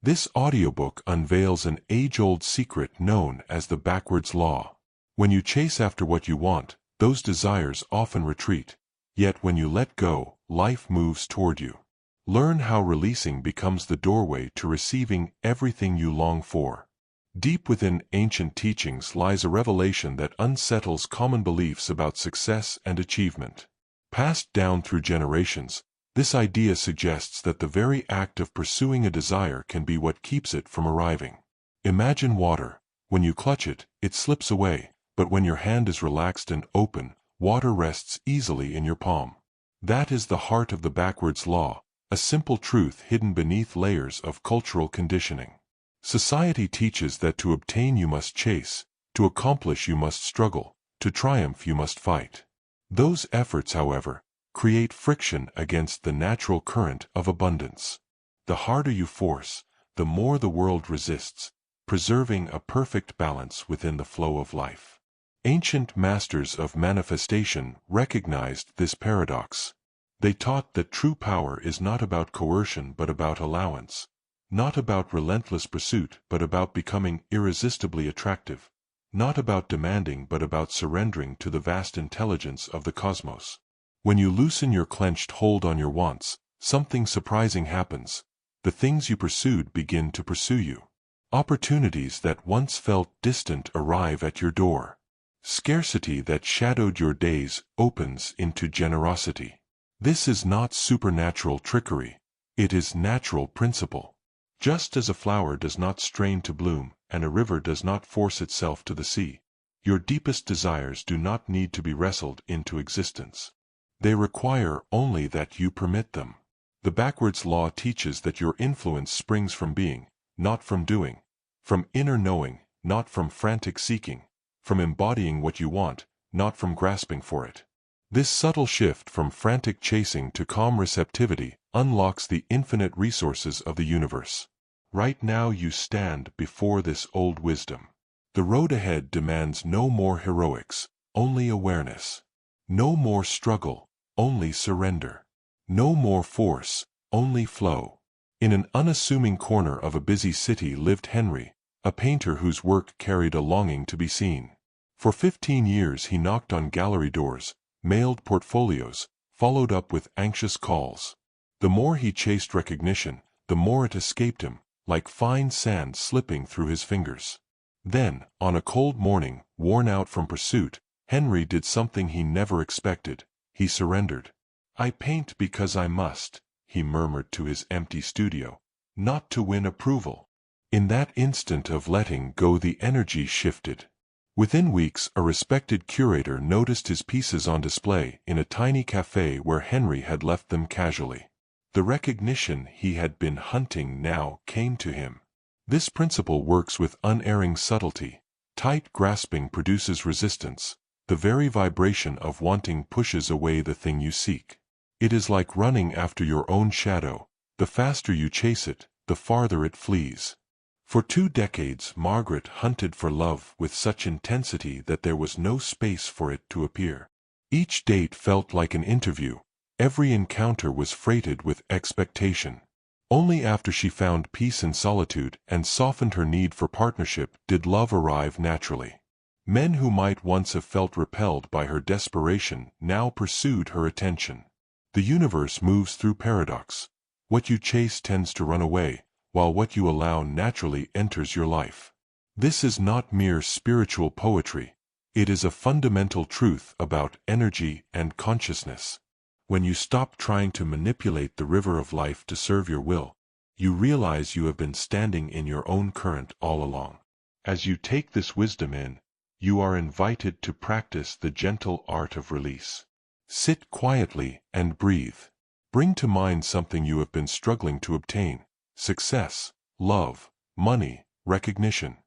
This audiobook unveils an age-old secret known as the backwards law. When you chase after what you want, those desires often retreat. Yet when you let go, life moves toward you. Learn how releasing becomes the doorway to receiving everything you long for. Deep within ancient teachings lies a revelation that unsettles common beliefs about success and achievement. Passed down through generations, this idea suggests that the very act of pursuing a desire can be what keeps it from arriving. Imagine water. When you clutch it, it slips away, but when your hand is relaxed and open, water rests easily in your palm. That is the heart of the backwards law, a simple truth hidden beneath layers of cultural conditioning. Society teaches that to obtain you must chase, to accomplish you must struggle, to triumph you must fight. Those efforts, however, create friction against the natural current of abundance. The harder you force, the more the world resists, preserving a perfect balance within the flow of life. Ancient masters of manifestation recognized this paradox. They taught that true power is not about coercion but about allowance, not about relentless pursuit but about becoming irresistibly attractive, not about demanding but about surrendering to the vast intelligence of the cosmos. When you loosen your clenched hold on your wants, something surprising happens. The things you pursued begin to pursue you. Opportunities that once felt distant arrive at your door. Scarcity that shadowed your days opens into generosity. This is not supernatural trickery. It is natural principle. Just as a flower does not strain to bloom, and a river does not force itself to the sea, your deepest desires do not need to be wrestled into existence. They require only that you permit them. The backwards law teaches that your influence springs from being, not from doing, from inner knowing, not from frantic seeking, from embodying what you want, not from grasping for it. This subtle shift from frantic chasing to calm receptivity unlocks the infinite resources of the universe. Right now you stand before this old wisdom. The road ahead demands no more heroics, only awareness. No more struggle, only surrender. No more force, only flow. In an unassuming corner of a busy city lived Henry, a painter whose work carried a longing to be seen. For 15 years he knocked on gallery doors, mailed portfolios, followed up with anxious calls. The more he chased recognition, the more it escaped him, like fine sand slipping through his fingers. Then, on a cold morning, worn out from pursuit, Henry did something he never expected. He surrendered. "I paint because I must," he murmured to his empty studio, "not to win approval." In that instant of letting go, the energy shifted. Within weeks, a respected curator noticed his pieces on display in a tiny cafe where Henry had left them casually. The recognition he had been hunting now came to him. This principle works with unerring subtlety. Tight grasping produces resistance. The very vibration of wanting pushes away the thing you seek. It is like running after your own shadow. The faster you chase it, the farther it flees. For 2 decades, Margaret hunted for love with such intensity that there was no space for it to appear. Each date felt like an interview. Every encounter was freighted with expectation. Only after she found peace in solitude and softened her need for partnership did love arrive naturally. Men who might once have felt repelled by her desperation now pursued her attention. The universe moves through paradox. What you chase tends to run away, while what you allow naturally enters your life. This is not mere spiritual poetry. It is a fundamental truth about energy and consciousness. When you stop trying to manipulate the river of life to serve your will, you realize you have been standing in your own current all along. As you take this wisdom in, you are invited to practice the gentle art of release. Sit quietly and breathe. Bring to mind something you have been struggling to obtain: success, love, money, recognition.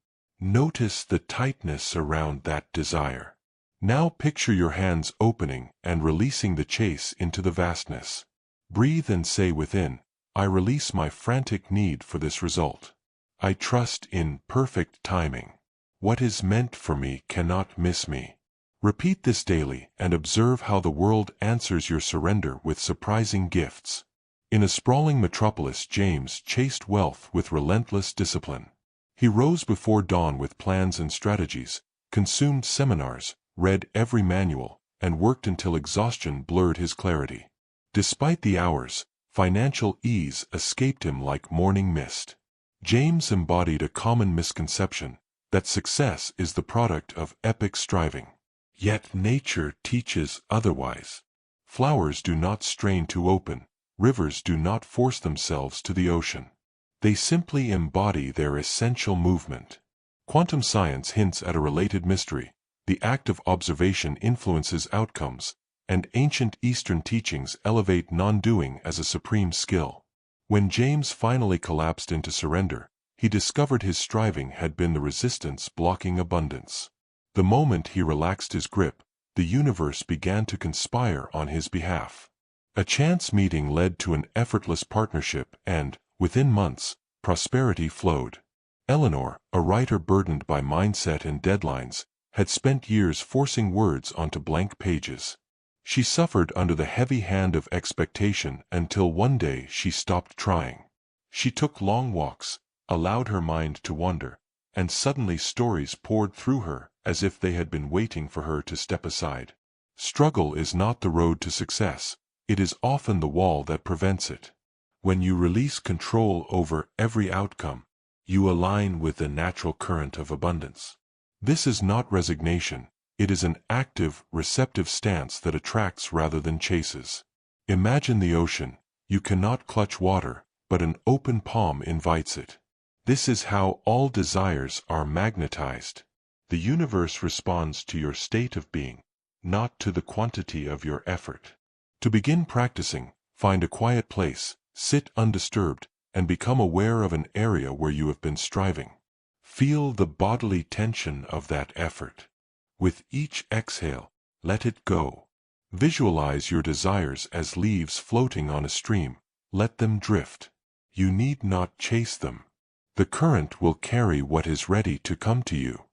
Notice the tightness around that desire. Now picture your hands opening and releasing the chase into the vastness. Breathe and say within, "I release my frantic need for this result. I trust in perfect timing. What is meant for me cannot miss me." Repeat this daily and observe how the world answers your surrender with surprising gifts. In a sprawling metropolis, James chased wealth with relentless discipline. He rose before dawn with plans and strategies, consumed seminars, read every manual, and worked until exhaustion blurred his clarity. Despite the hours, financial ease escaped him like morning mist. James embodied a common misconception, that success is the product of epic striving. Yet nature teaches otherwise. Flowers do not strain to open, rivers do not force themselves to the ocean. They simply embody their essential movement. Quantum science hints at a related mystery. The act of observation influences outcomes, and ancient Eastern teachings elevate non-doing as a supreme skill. When James finally collapsed into surrender, he discovered his striving had been the resistance blocking abundance. The moment he relaxed his grip, the universe began to conspire on his behalf. A chance meeting led to an effortless partnership and, within months, prosperity flowed. Eleanor, a writer burdened by mindset and deadlines, had spent years forcing words onto blank pages. She suffered under the heavy hand of expectation until one day she stopped trying. She took long walks, allowed her mind to wander, and suddenly stories poured through her as if they had been waiting for her to step aside. Struggle is not the road to success, it is often the wall that prevents it. When you release control over every outcome, you align with the natural current of abundance. This is not resignation, it is an active, receptive stance that attracts rather than chases. Imagine the ocean. You cannot clutch water, but an open palm invites it. This is how all desires are magnetized. The universe responds to your state of being, not to the quantity of your effort. To begin practicing, find a quiet place, sit undisturbed, and become aware of an area where you have been striving. Feel the bodily tension of that effort. With each exhale, let it go. Visualize your desires as leaves floating on a stream. Let them drift. You need not chase them. The current will carry what is ready to come to you.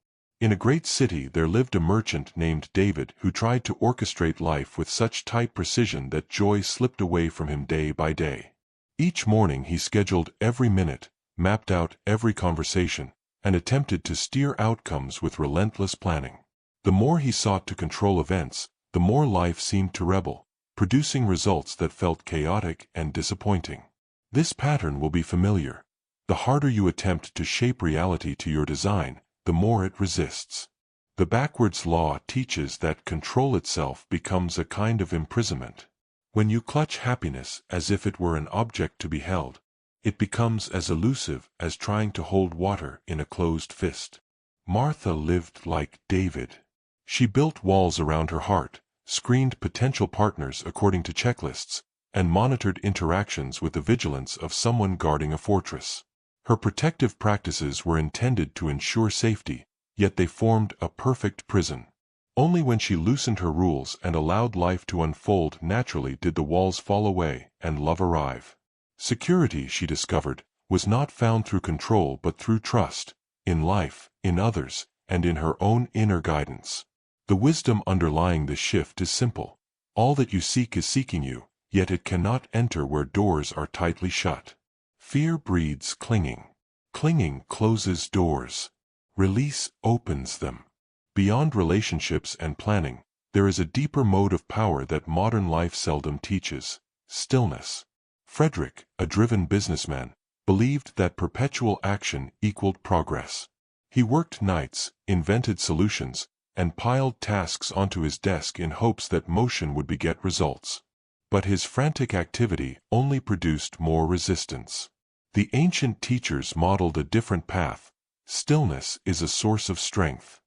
In a great city there lived a merchant named David who tried to orchestrate life with such tight precision that joy slipped away from him day by day. Each morning he scheduled every minute, mapped out every conversation, and attempted to steer outcomes with relentless planning. The more he sought to control events, the more life seemed to rebel, producing results that felt chaotic and disappointing. This pattern will be familiar. The harder you attempt to shape reality to your design, the more it resists. The backwards law teaches that control itself becomes a kind of imprisonment. When you clutch happiness as if it were an object to be held, it becomes as elusive as trying to hold water in a closed fist. Martha lived like David. She built walls around her heart, screened potential partners according to checklists, and monitored interactions with the vigilance of someone guarding a fortress. Her protective practices were intended to ensure safety, yet they formed a perfect prison. Only when she loosened her rules and allowed life to unfold naturally did the walls fall away and love arrive. Security, she discovered, was not found through control but through trust, in life, in others, and in her own inner guidance. The wisdom underlying this shift is simple. All that you seek is seeking you, yet it cannot enter where doors are tightly shut. Fear breeds clinging. Clinging closes doors. Release opens them. Beyond relationships and planning, there is a deeper mode of power that modern life seldom teaches: stillness. Frederick, a driven businessman, believed that perpetual action equaled progress. He worked nights, invented solutions, and piled tasks onto his desk in hopes that motion would beget results. But his frantic activity only produced more resistance. The ancient teachers modeled a different path. Stillness is a source of strength.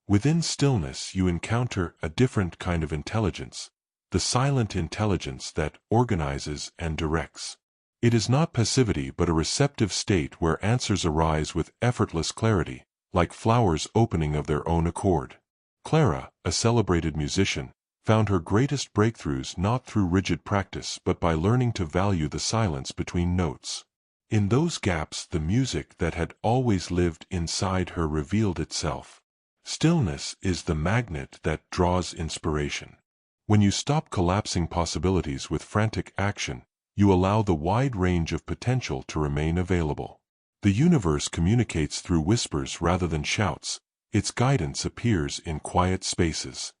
Within stillness you encounter a different kind of intelligence, the silent intelligence that organizes and directs. It is not passivity but a receptive state where answers arise with effortless clarity, like flowers opening of their own accord. Clara, a celebrated musician, found her greatest breakthroughs not through rigid practice but by learning to value the silence between notes. In those gaps the music that had always lived inside her revealed itself. Stillness is the magnet that draws inspiration. When you stop collapsing possibilities with frantic action, You allow the wide range of potential to remain available. The universe communicates through whispers rather than shouts. Its guidance appears in quiet spaces.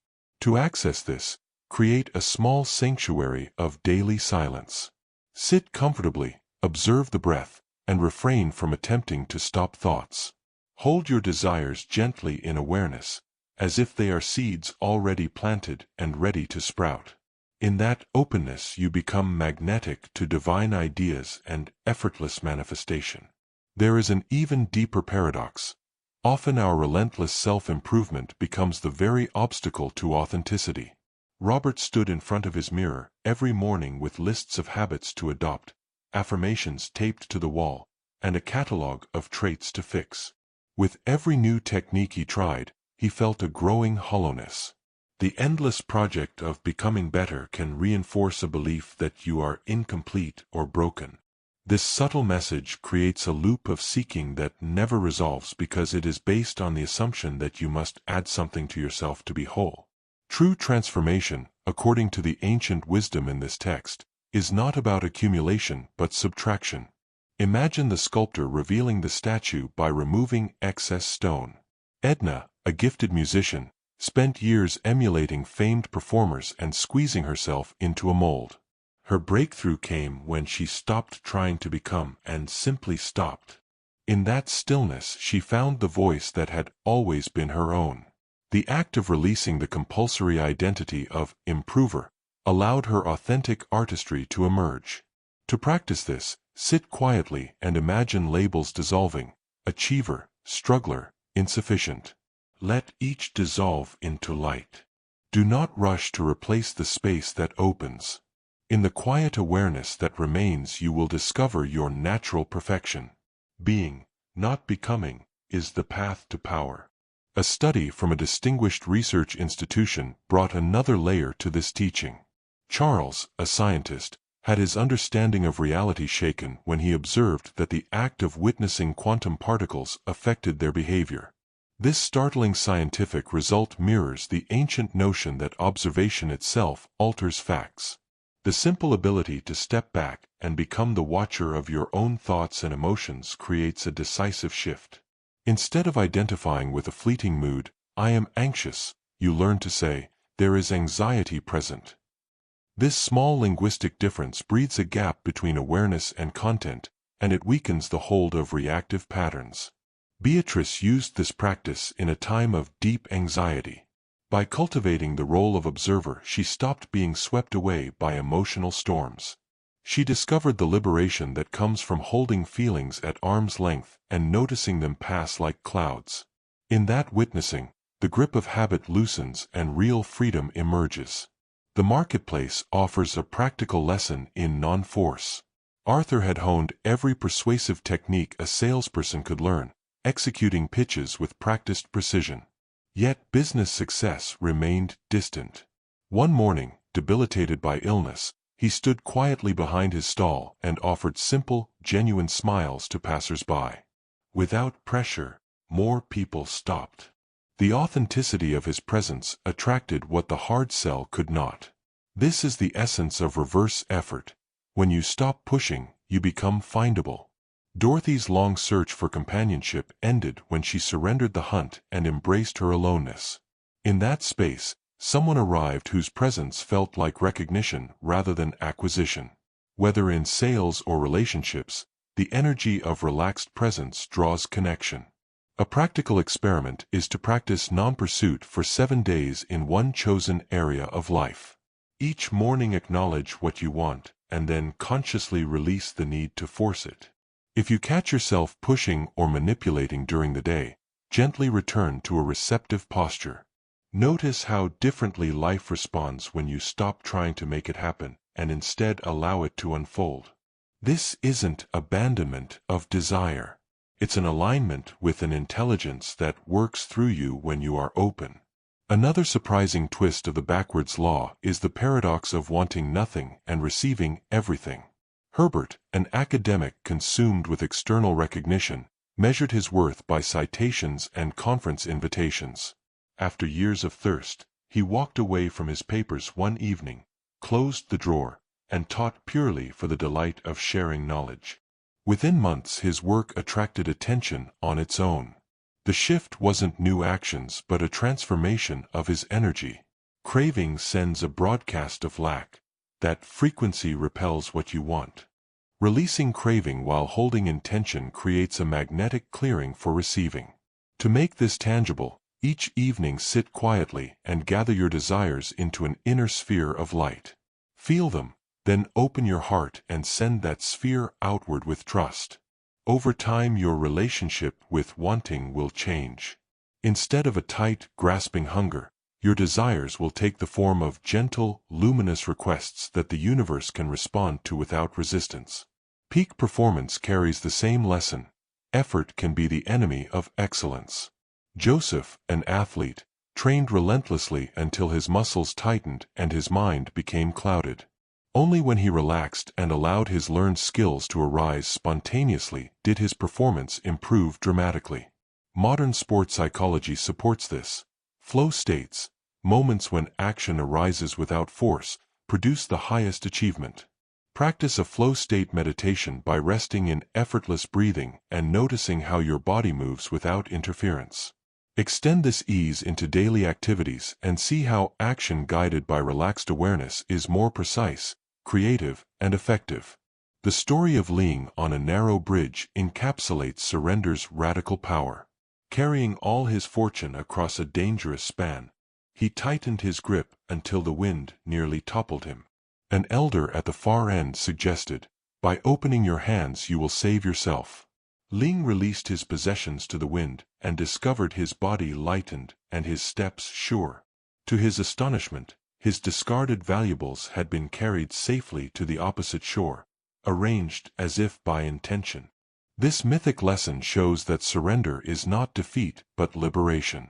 To access this, create a small sanctuary of daily silence. Sit comfortably, observe the breath, and refrain from attempting to stop thoughts. Hold your desires gently in awareness, as if they are seeds already planted and ready to sprout. In that openness you become magnetic to divine ideas and effortless manifestation. There is an even deeper paradox. Often our relentless self-improvement becomes the very obstacle to authenticity. Robert stood in front of his mirror every morning with lists of habits to adopt, affirmations taped to the wall, and a catalog of traits to fix. With every new technique he tried, he felt a growing hollowness. The endless project of becoming better can reinforce a belief that you are incomplete or broken. This subtle message creates a loop of seeking that never resolves because it is based on the assumption that you must add something to yourself to be whole. True transformation, according to the ancient wisdom in this text, is not about accumulation but subtraction. Imagine the sculptor revealing the statue by removing excess stone. Edna, a gifted musician, spent years emulating famed performers and squeezing herself into a mold. Her breakthrough came when she stopped trying to become and simply stopped. In that stillness she found the voice that had always been her own. The act of releasing the compulsory identity of improver allowed her authentic artistry to emerge. To practice this, sit quietly and imagine labels dissolving: achiever, struggler, insufficient. Let each dissolve into light. Do not rush to replace the space that opens. In the quiet awareness that remains, you will discover your natural perfection. Being, not becoming, is the path to power. A study from a distinguished research institution brought another layer to this teaching. Charles, a scientist, had his understanding of reality shaken when he observed that the act of witnessing quantum particles affected their behavior. This startling scientific result mirrors the ancient notion that observation itself alters facts. The simple ability to step back and become the watcher of your own thoughts and emotions creates a decisive shift. Instead of identifying with a fleeting mood, "I am anxious," you learn to say, "There is anxiety present." This small linguistic difference breeds a gap between awareness and content, and it weakens the hold of reactive patterns. Beatrice used this practice in a time of deep anxiety. By cultivating the role of observer, she stopped being swept away by emotional storms. She discovered the liberation that comes from holding feelings at arm's length and noticing them pass like clouds. In that witnessing, the grip of habit loosens and real freedom emerges. The marketplace offers a practical lesson in non-force. Arthur had honed every persuasive technique a salesperson could learn, executing pitches with practiced precision. Yet business success remained distant. One morning, debilitated by illness, he stood quietly behind his stall and offered simple, genuine smiles to passers-by. Without pressure, more people stopped. The authenticity of his presence attracted what the hard sell could not. This is the essence of reverse effort. When you stop pushing, you become findable. Dorothy's long search for companionship ended when she surrendered the hunt and embraced her aloneness. In that space, someone arrived whose presence felt like recognition rather than acquisition. Whether in sales or relationships, the energy of relaxed presence draws connection. A practical experiment is to practice non-pursuit for 7 days in one chosen area of life. Each morning acknowledge what you want, and then consciously release the need to force it. If you catch yourself pushing or manipulating during the day, gently return to a receptive posture. Notice how differently life responds when you stop trying to make it happen and instead allow it to unfold. This isn't abandonment of desire. It's an alignment with an intelligence that works through you when you are open. Another surprising twist of the backwards law is the paradox of wanting nothing and receiving everything. Herbert, an academic consumed with external recognition, measured his worth by citations and conference invitations. After years of thirst, he walked away from his papers one evening, closed the drawer, and taught purely for the delight of sharing knowledge. Within months his work attracted attention on its own. The shift wasn't new actions but a transformation of his energy. Craving sends a broadcast of lack. That frequency repels what you want. Releasing craving while holding intention creates a magnetic clearing for receiving. To make this tangible, each evening sit quietly and gather your desires into an inner sphere of light. Feel them, then open your heart and send that sphere outward with trust. Over time your relationship with wanting will change. Instead of a tight, grasping hunger, your desires will take the form of gentle, luminous requests that the universe can respond to without resistance. Peak performance carries the same lesson. Effort can be the enemy of excellence. Joseph, an athlete, trained relentlessly until his muscles tightened and his mind became clouded. Only when he relaxed and allowed his learned skills to arise spontaneously did his performance improve dramatically. Modern sports psychology supports this. Flow states, moments when action arises without force, produce the highest achievement. Practice a flow state meditation by resting in effortless breathing and noticing how your body moves without interference. Extend this ease into daily activities and see how action guided by relaxed awareness is more precise, creative, and effective. The story of Ling on a narrow bridge encapsulates surrender's radical power. Carrying all his fortune across a dangerous span, he tightened his grip until the wind nearly toppled him. An elder at the far end suggested, "By opening your hands you will save yourself." Ling released his possessions to the wind and discovered his body lightened and his steps sure. To his astonishment, his discarded valuables had been carried safely to the opposite shore, arranged as if by intention. This mythic lesson shows that surrender is not defeat but liberation.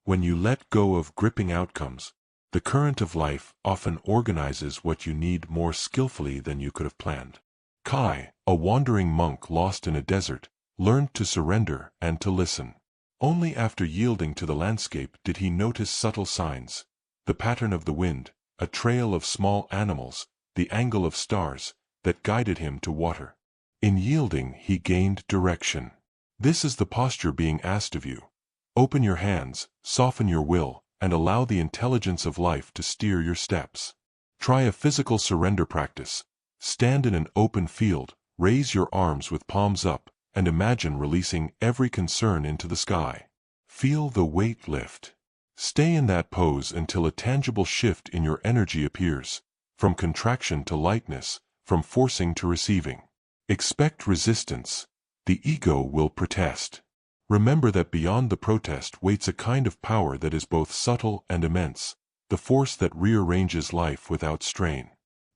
When you let go of gripping outcomes, the current of life often organizes what you need more skillfully than you could have planned. Kai, a wandering monk lost in a desert, learned to surrender and to listen. Only after yielding to the landscape did he notice subtle signs: the pattern of the wind, a trail of small animals, the angle of stars, that guided him to water. In yielding he gained direction. This is the posture being asked of you. Open your hands, soften your will, and allow the intelligence of life to steer your steps. Try a physical surrender practice. Stand in an open field, raise your arms with palms up, and imagine releasing every concern into the sky. Feel the weight lift. Stay in that pose until a tangible shift in your energy appears, from contraction to lightness, from forcing to receiving. Expect resistance. The ego will protest. Remember that beyond the protest waits a kind of power that is both subtle and immense, the force that rearranges life without strain.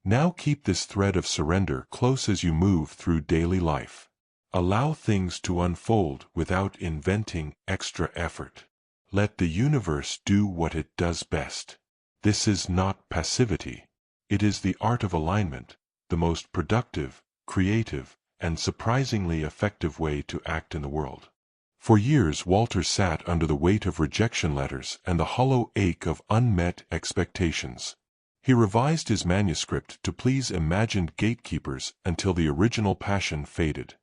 Now keep this thread of surrender close as you move through daily life. Allow things to unfold without inventing extra effort. Let the universe do what it does best. This is not passivity. It is the art of alignment, the most productive, creative, and surprisingly effective way to act in the world. For years Walter sat under the weight of rejection letters and the hollow ache of unmet expectations. He revised his manuscript to please imagined gatekeepers until the original passion faded.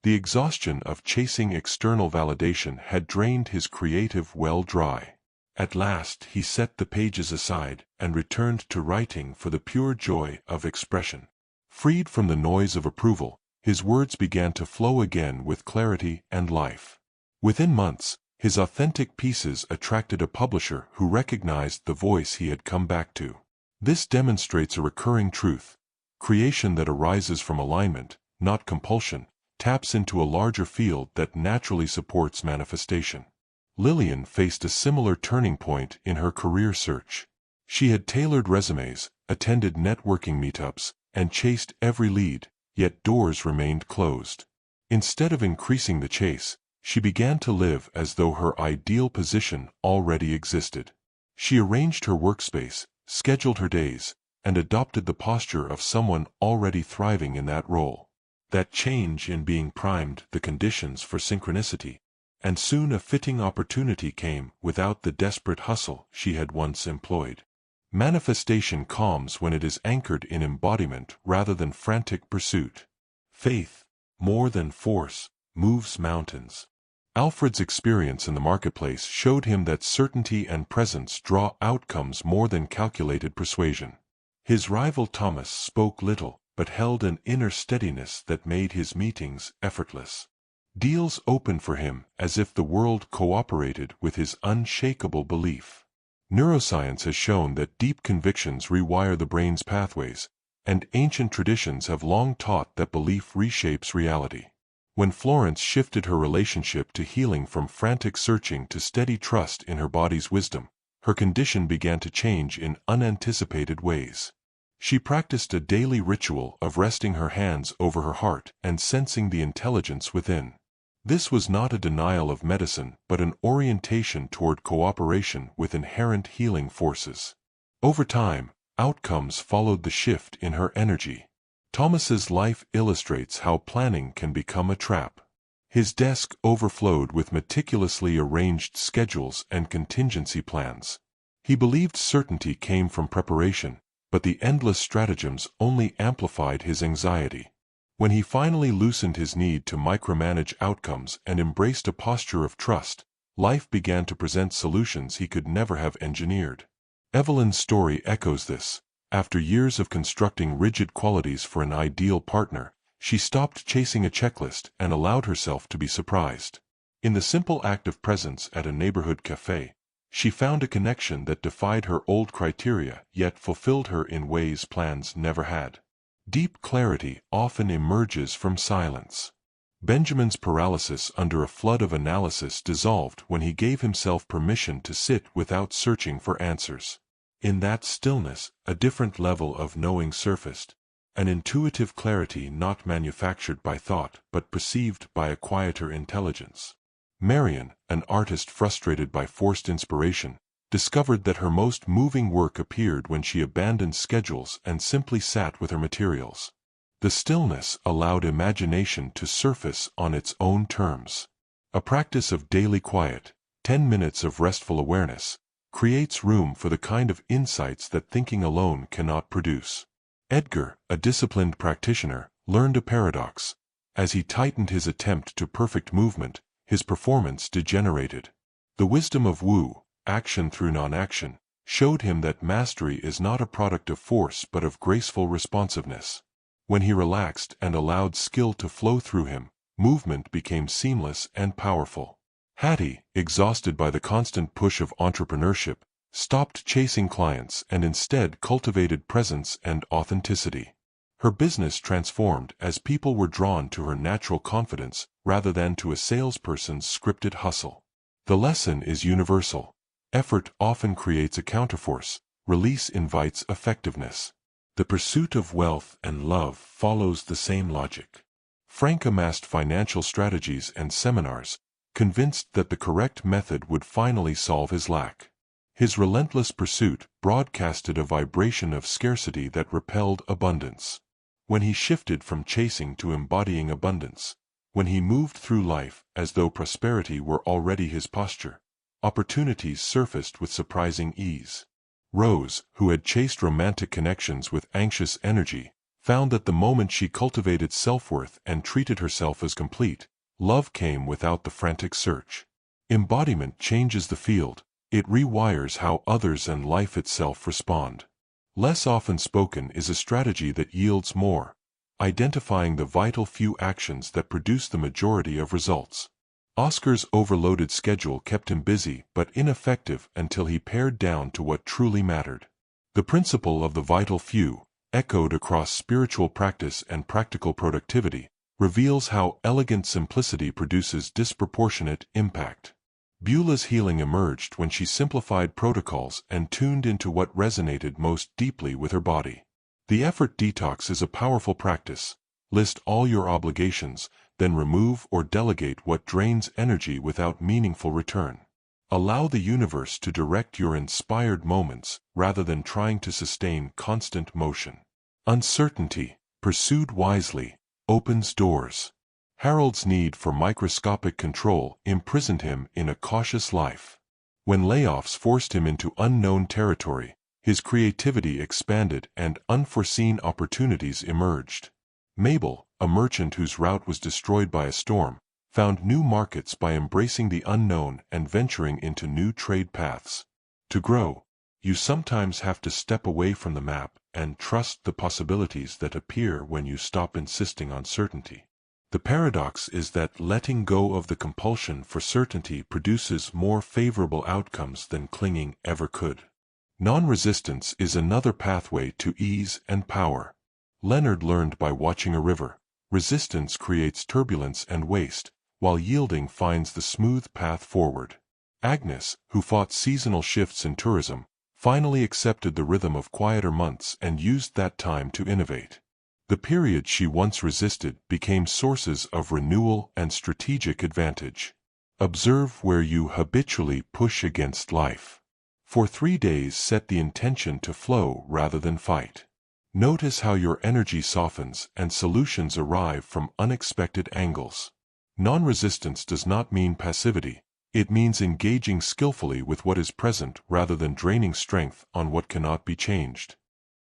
The exhaustion of chasing external validation had drained his creative well dry. At last he set the pages aside and returned to writing for the pure joy of expression. Freed from the noise of approval, his words began to flow again with clarity and life. Within months, his authentic pieces attracted a publisher who recognized the voice he had come back to. This demonstrates a recurring truth. Creation that arises from alignment, not compulsion, taps into a larger field that naturally supports manifestation. Lillian faced a similar turning point in her career search. She had tailored resumes, attended networking meetups, and chased every lead, yet doors remained closed. Instead of increasing the chase, she began to live as though her ideal position already existed. She arranged her workspace, scheduled her days, and adopted the posture of someone already thriving in that role. That change in being primed the conditions for synchronicity, and soon a fitting opportunity came without the desperate hustle she had once employed. Manifestation calms when it is anchored in embodiment rather than frantic pursuit. Faith, more than force, moves mountains. Alfred's experience in the marketplace showed him that certainty and presence draw outcomes more than calculated persuasion. His rival Thomas spoke little, but held an inner steadiness that made his meetings effortless. Deals opened for him as if the world cooperated with his unshakable belief. Neuroscience has shown that deep convictions rewire the brain's pathways, and ancient traditions have long taught that belief reshapes reality. When Florence shifted her relationship to healing from frantic searching to steady trust in her body's wisdom, her condition began to change in unanticipated ways. She practiced a daily ritual of resting her hands over her heart and sensing the intelligence within. This was not a denial of medicine, but an orientation toward cooperation with inherent healing forces. Over time, outcomes followed the shift in her energy. Thomas's life illustrates how planning can become a trap. His desk overflowed with meticulously arranged schedules and contingency plans. He believed certainty came from preparation, but the endless stratagems only amplified his anxiety. When he finally loosened his need to micromanage outcomes and embraced a posture of trust, life began to present solutions he could never have engineered. Evelyn's story echoes this. After years of constructing rigid qualities for an ideal partner, she stopped chasing a checklist and allowed herself to be surprised. In the simple act of presence at a neighborhood cafe, she found a connection that defied her old criteria yet fulfilled her in ways plans never had. Deep clarity often emerges from silence. Benjamin's paralysis under a flood of analysis dissolved when he gave himself permission to sit without searching for answers. In that stillness, a different level of knowing surfaced, an intuitive clarity not manufactured by thought but perceived by a quieter intelligence. Marion, an artist frustrated by forced inspiration, discovered that her most moving work appeared when she abandoned schedules and simply sat with her materials. The stillness allowed imagination to surface on its own terms. A practice of daily quiet, 10 minutes of restful awareness, creates room for the kind of insights that thinking alone cannot produce. Edgar, a disciplined practitioner, learned a paradox. As he tightened his attempt to perfect movement, his performance degenerated. The wisdom of Wu, action through non-action, showed him that mastery is not a product of force but of graceful responsiveness. When he relaxed and allowed skill to flow through him, movement became seamless and powerful. Hattie, exhausted by the constant push of entrepreneurship, stopped chasing clients and instead cultivated presence and authenticity. Her business transformed as people were drawn to her natural confidence rather than to a salesperson's scripted hustle. The lesson is universal. Effort often creates a counterforce, release invites effectiveness. The pursuit of wealth and love follows the same logic. Frank amassed financial strategies and seminars, convinced that the correct method would finally solve his lack. His relentless pursuit broadcasted a vibration of scarcity that repelled abundance. When he shifted from chasing to embodying abundance, when he moved through life as though prosperity were already his posture, opportunities surfaced with surprising ease. Rose, who had chased romantic connections with anxious energy, found that the moment she cultivated self-worth and treated herself as complete, love came without the frantic search. Embodiment changes the field. It rewires how others and life itself respond. Less often spoken is a strategy that yields more, identifying the vital few actions that produce the majority of results. Oscar's overloaded schedule kept him busy but ineffective until he pared down to what truly mattered. The principle of the vital few, echoed across spiritual practice and practical productivity, reveals how elegant simplicity produces disproportionate impact. Beulah's healing emerged when she simplified protocols and tuned into what resonated most deeply with her body. The effort detox is a powerful practice. List all your obligations, then remove or delegate what drains energy without meaningful return. Allow the universe to direct your inspired moments rather than trying to sustain constant motion. Uncertainty, pursued wisely, opens doors. Harold's need for microscopic control imprisoned him in a cautious life. When layoffs forced him into unknown territory, His creativity expanded and unforeseen opportunities emerged. Mabel, a merchant whose route was destroyed by a storm, found new markets by embracing the unknown and venturing into new trade paths. To grow, you sometimes have to step away from the map and trust the possibilities that appear when you stop insisting on certainty. The paradox is that letting go of the compulsion for certainty produces more favorable outcomes than clinging ever could. Non-resistance is another pathway to ease and power. Leonard learned by watching a river. Resistance creates turbulence and waste, while yielding finds the smooth path forward. Agnes, who fought seasonal shifts in tourism, finally accepted the rhythm of quieter months and used that time to innovate. The period she once resisted became sources of renewal and strategic advantage. Observe where you habitually push against life. For 3 days, set the intention to flow rather than fight. Notice how your energy softens and solutions arrive from unexpected angles. Non-resistance does not mean passivity. It means engaging skillfully with what is present rather than draining strength on what cannot be changed.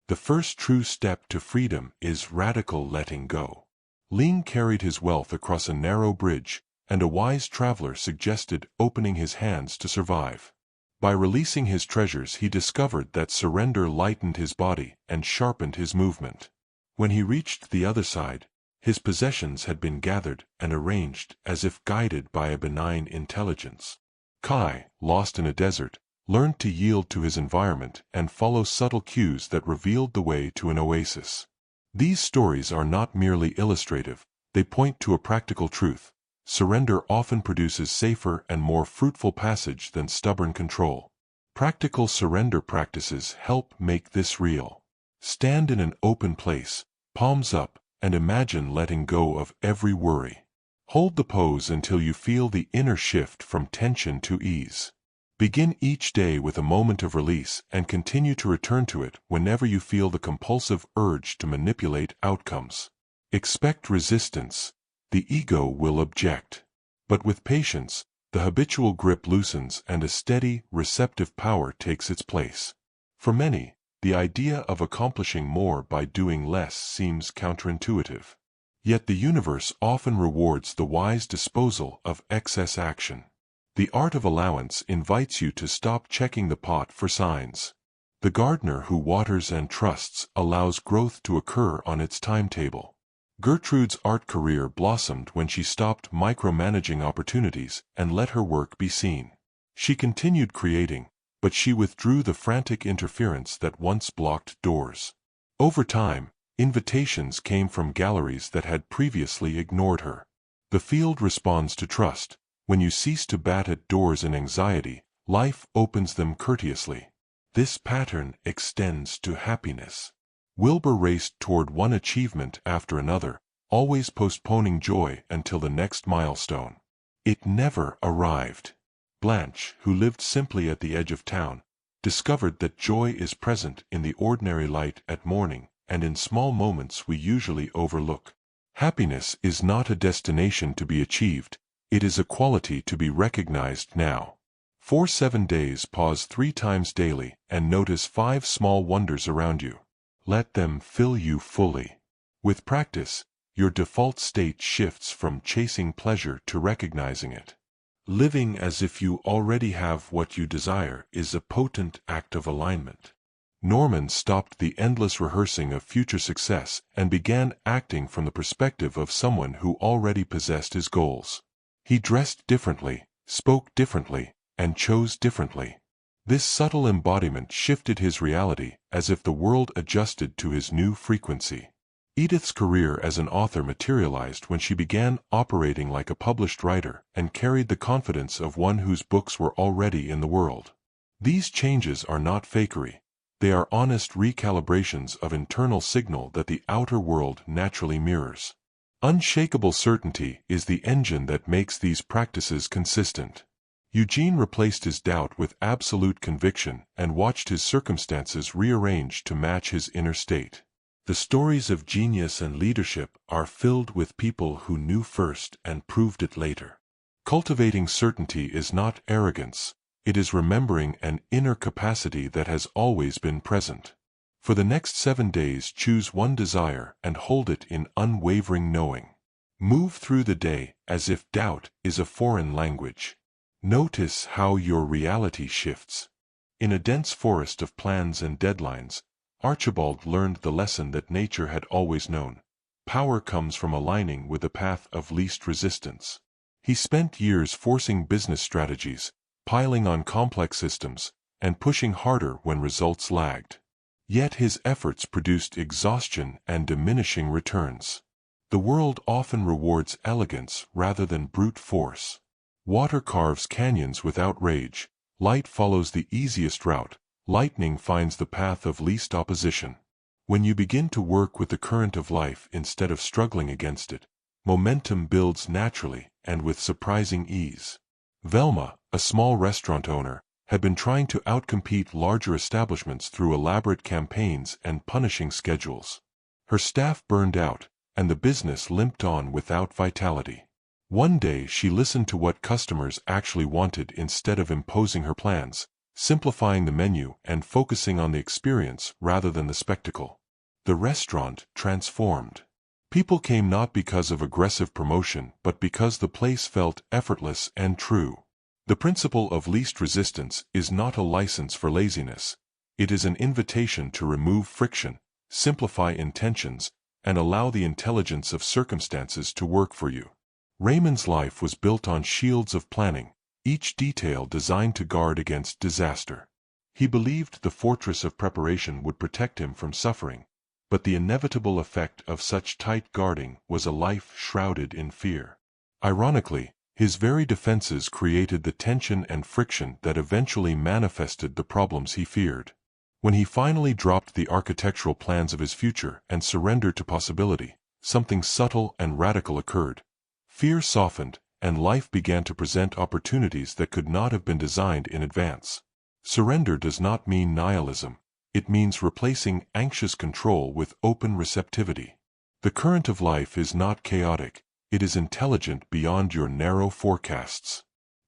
The first true step to freedom is radical letting go. Ling carried his wealth across a narrow bridge, and a wise traveler suggested opening his hands to survive. By releasing his treasures, he discovered that surrender lightened his body and sharpened his movement. When he reached the other side, his possessions had been gathered and arranged as if guided by a benign intelligence. Kai, lost in a desert, learned to yield to his environment and follow subtle cues that revealed the way to an oasis. These stories are not merely illustrative, they point to a practical truth. Surrender often produces safer and more fruitful passage than stubborn control. Practical surrender practices help make this real. Stand in an open place, palms up, and imagine letting go of every worry. Hold the pose until you feel the inner shift from tension to ease. Begin each day with a moment of release and continue to return to it whenever you feel the compulsive urge to manipulate outcomes. Expect resistance. The ego will object. But with patience, the habitual grip loosens and a steady, receptive power takes its place. For many, the idea of accomplishing more by doing less seems counterintuitive. Yet the universe often rewards the wise disposal of excess action. The art of allowance invites you to stop checking the pot for signs. The gardener who waters and trusts allows growth to occur on its timetable. Gertrude's art career blossomed when she stopped micromanaging opportunities and let her work be seen. She continued creating, but she withdrew the frantic interference that once blocked doors. Over time, invitations came from galleries that had previously ignored her. The field responds to trust. When you cease to bat at doors in anxiety, life opens them courteously. This pattern extends to happiness. Wilbur raced toward one achievement after another, always postponing joy until the next milestone. It never arrived. Blanche, who lived simply at the edge of town, discovered that joy is present in the ordinary light at morning and in small moments we usually overlook. Happiness is not a destination to be achieved, it is a quality to be recognized now. For 7 days, pause 3 times daily and notice 5 small wonders around you. Let them fill you fully. With practice, your default state shifts from chasing pleasure to recognizing it. Living as if you already have what you desire is a potent act of alignment. Norman stopped the endless rehearsing of future success and began acting from the perspective of someone who already possessed his goals. He dressed differently, spoke differently, and chose differently. This subtle embodiment shifted his reality as if the world adjusted to his new frequency. Edith's career as an author materialized when she began operating like a published writer and carried the confidence of one whose books were already in the world. These changes are not fakery. They are honest recalibrations of internal signal that the outer world naturally mirrors. Unshakable certainty is the engine that makes these practices consistent. Eugene replaced his doubt with absolute conviction and watched his circumstances rearrange to match his inner state. The stories of genius and leadership are filled with people who knew first and proved it later. Cultivating certainty is not arrogance, It is remembering an inner capacity that has always been present. For the next 7 days, choose one desire and hold it in unwavering knowing. Move through the day as if doubt is a foreign language. Notice how your reality shifts. In a dense forest of plans and deadlines, Archibald learned the lesson that nature had always known. Power comes from aligning with the path of least resistance. He spent years forcing business strategies, piling on complex systems, and pushing harder when results lagged. Yet his efforts produced exhaustion and diminishing returns. The world often rewards elegance rather than brute force. Water carves canyons without rage, light follows the easiest route, lightning finds the path of least opposition. When you begin to work with the current of life instead of struggling against it, momentum builds naturally and with surprising ease. Velma, a small restaurant owner, had been trying to outcompete larger establishments through elaborate campaigns and punishing schedules. Her staff burned out, and the business limped on without vitality. One day she listened to what customers actually wanted instead of imposing her plans, simplifying the menu and focusing on the experience rather than the spectacle. The restaurant transformed. People came not because of aggressive promotion but because the place felt effortless and true. The principle of least resistance is not a license for laziness. It is an invitation to remove friction, simplify intentions, and allow the intelligence of circumstances to work for you. Raymond's life was built on shields of planning, each detail designed to guard against disaster. He believed the fortress of preparation would protect him from suffering, but the inevitable effect of such tight guarding was a life shrouded in fear. Ironically, his very defenses created the tension and friction that eventually manifested the problems he feared. When he finally dropped the architectural plans of his future and surrendered to possibility, something subtle and radical occurred. Fear softened, and life began to present opportunities that could not have been designed in advance. Surrender does not mean nihilism. It means replacing anxious control with open receptivity. The current of life is not chaotic. It is intelligent beyond your narrow forecasts.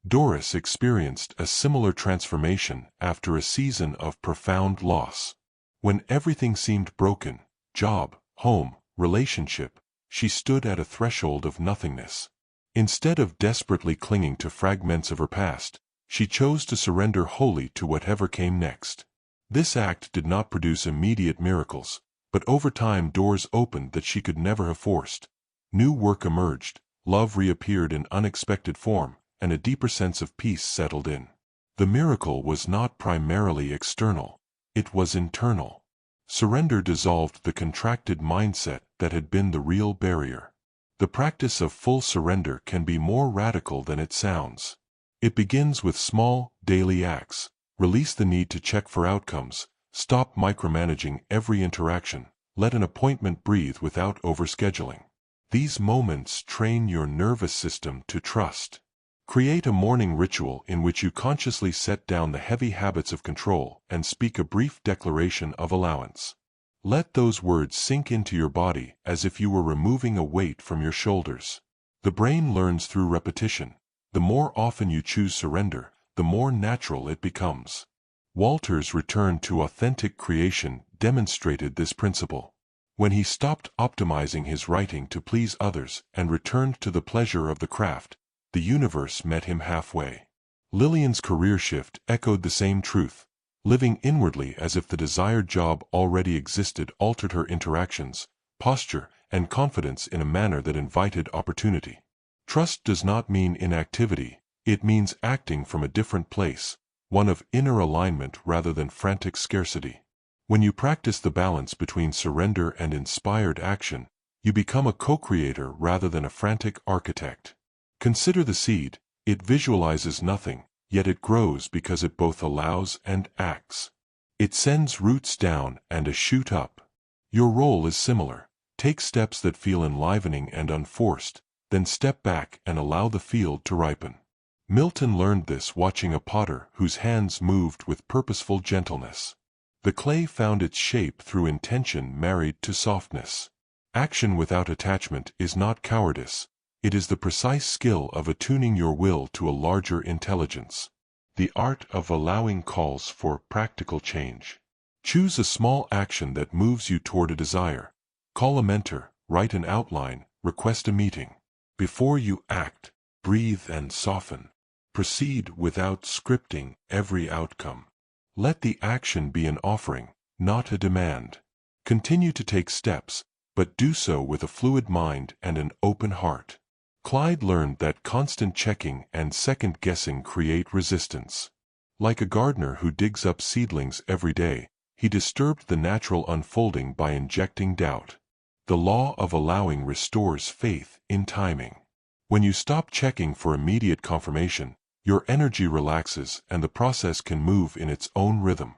Doris experienced a similar transformation after a season of profound loss. When everything seemed broken, job, home, relationship, she stood at a threshold of nothingness. Instead of desperately clinging to fragments of her past, she chose to surrender wholly to whatever came next. This act did not produce immediate miracles, but over time doors opened that she could never have forced. New work emerged, love reappeared in unexpected form, and a deeper sense of peace settled in. The miracle was not primarily external. It was internal. Surrender dissolved the contracted mindset that had been the real barrier. The practice of full surrender can be more radical than it sounds. It begins with small, daily acts. Release the need to check for outcomes. Stop micromanaging every interaction. Let an appointment breathe without overscheduling. These moments train your nervous system to trust. Create a morning ritual in which you consciously set down the heavy habits of control and speak a brief declaration of allowance. Let those words sink into your body as if you were removing a weight from your shoulders. The brain learns through repetition. The more often you choose surrender, the more natural it becomes. Walter's return to authentic creation demonstrated this principle. When he stopped optimizing his writing to please others and returned to the pleasure of the craft, the universe met him halfway. Lillian's career shift echoed the same truth. Living inwardly as if the desired job already existed altered her interactions, posture, and confidence in a manner that invited opportunity. Trust does not mean inactivity, it means acting from a different place, one of inner alignment rather than frantic scarcity. When you practice the balance between surrender and inspired action, you become a co-creator rather than a frantic architect. Consider the seed. It visualizes nothing, yet it grows because it both allows and acts. It sends roots down and a shoot up. Your role is similar. Take steps that feel enlivening and unforced, then step back and allow the field to ripen. Milton learned this watching a potter whose hands moved with purposeful gentleness. The clay found its shape through intention married to softness. Action without attachment is not cowardice. It is the precise skill of attuning your will to a larger intelligence. the art of allowing calls for practical change. Choose a small action that moves you toward a desire. Call a mentor, write an outline, request a meeting. Before you act, breathe and soften. Proceed without scripting every outcome. Let the action be an offering, not a demand. Continue to take steps, but do so with a fluid mind and an open heart. Clyde learned that constant checking and second-guessing create resistance. Like a gardener who digs up seedlings every day, he disturbed the natural unfolding by injecting doubt. The law of allowing restores faith in timing. When you stop checking for immediate confirmation, your energy relaxes and the process can move in its own rhythm.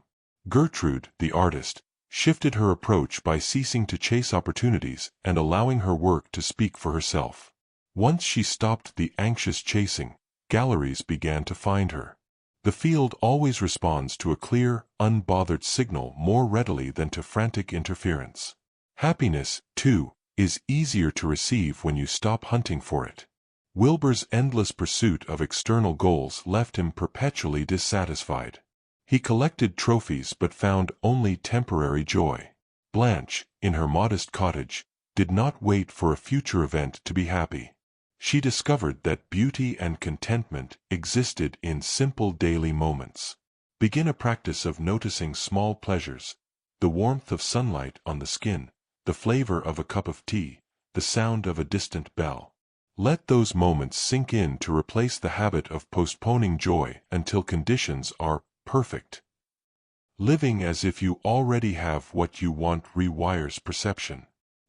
Gertrude, the artist, shifted her approach by ceasing to chase opportunities and allowing her work to speak for herself. Once she stopped the anxious chasing, galleries began to find her. The field always responds to a clear, unbothered signal more readily than to frantic interference. Happiness, too, is easier to receive when you stop hunting for it. Wilbur's endless pursuit of external goals left him perpetually dissatisfied. He collected trophies but found only temporary joy. Blanche, in her modest cottage, did not wait for a future event to be happy. She discovered that beauty and contentment existed in simple daily moments. Begin a practice of noticing small pleasures: the warmth of sunlight on the skin, the flavor of a cup of tea, the sound of a distant bell. Let those moments sink in to replace the habit of postponing joy until conditions are perfect. Living as if you already have what you want rewires perception.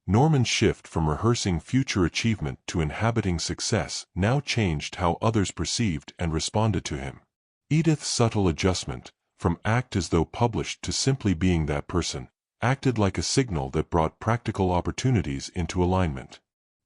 Norman's shift from rehearsing future achievement to inhabiting success now changed how others perceived and responded to him. Edith's subtle adjustment, from act as though published to simply being that person, acted like a signal that brought practical opportunities into alignment.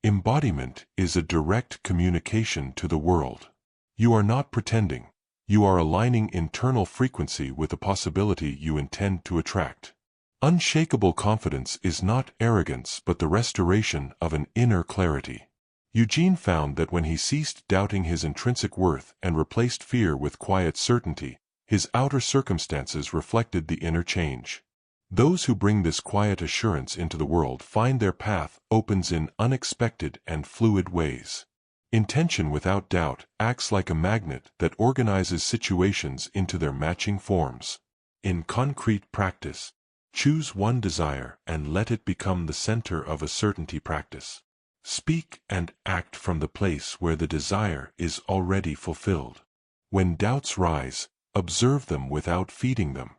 Embodiment is a direct communication to the world. You are not pretending. You are aligning internal frequency with a possibility you intend to attract. Unshakable confidence is not arrogance but the restoration of an inner clarity. Eugene found that when he ceased doubting his intrinsic worth and replaced fear with quiet certainty, his outer circumstances reflected the inner change. Those who bring this quiet assurance into the world find their path opens in unexpected and fluid ways. Intention without doubt acts like a magnet that organizes situations into their matching forms. In concrete practice, choose one desire and let it become the center of a certainty practice. Speak and act from the place where the desire is already fulfilled. When doubts rise, observe them without feeding them.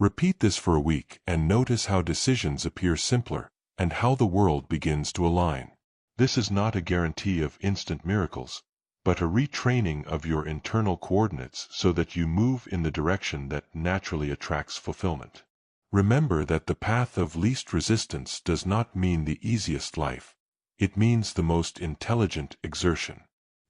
Repeat this for a week and notice how decisions appear simpler and how the world begins to align. This is not a guarantee of instant miracles, but a retraining of your internal coordinates so that you move in the direction that naturally attracts fulfillment. Remember that the path of least resistance does not mean the easiest life. It means the most intelligent exertion.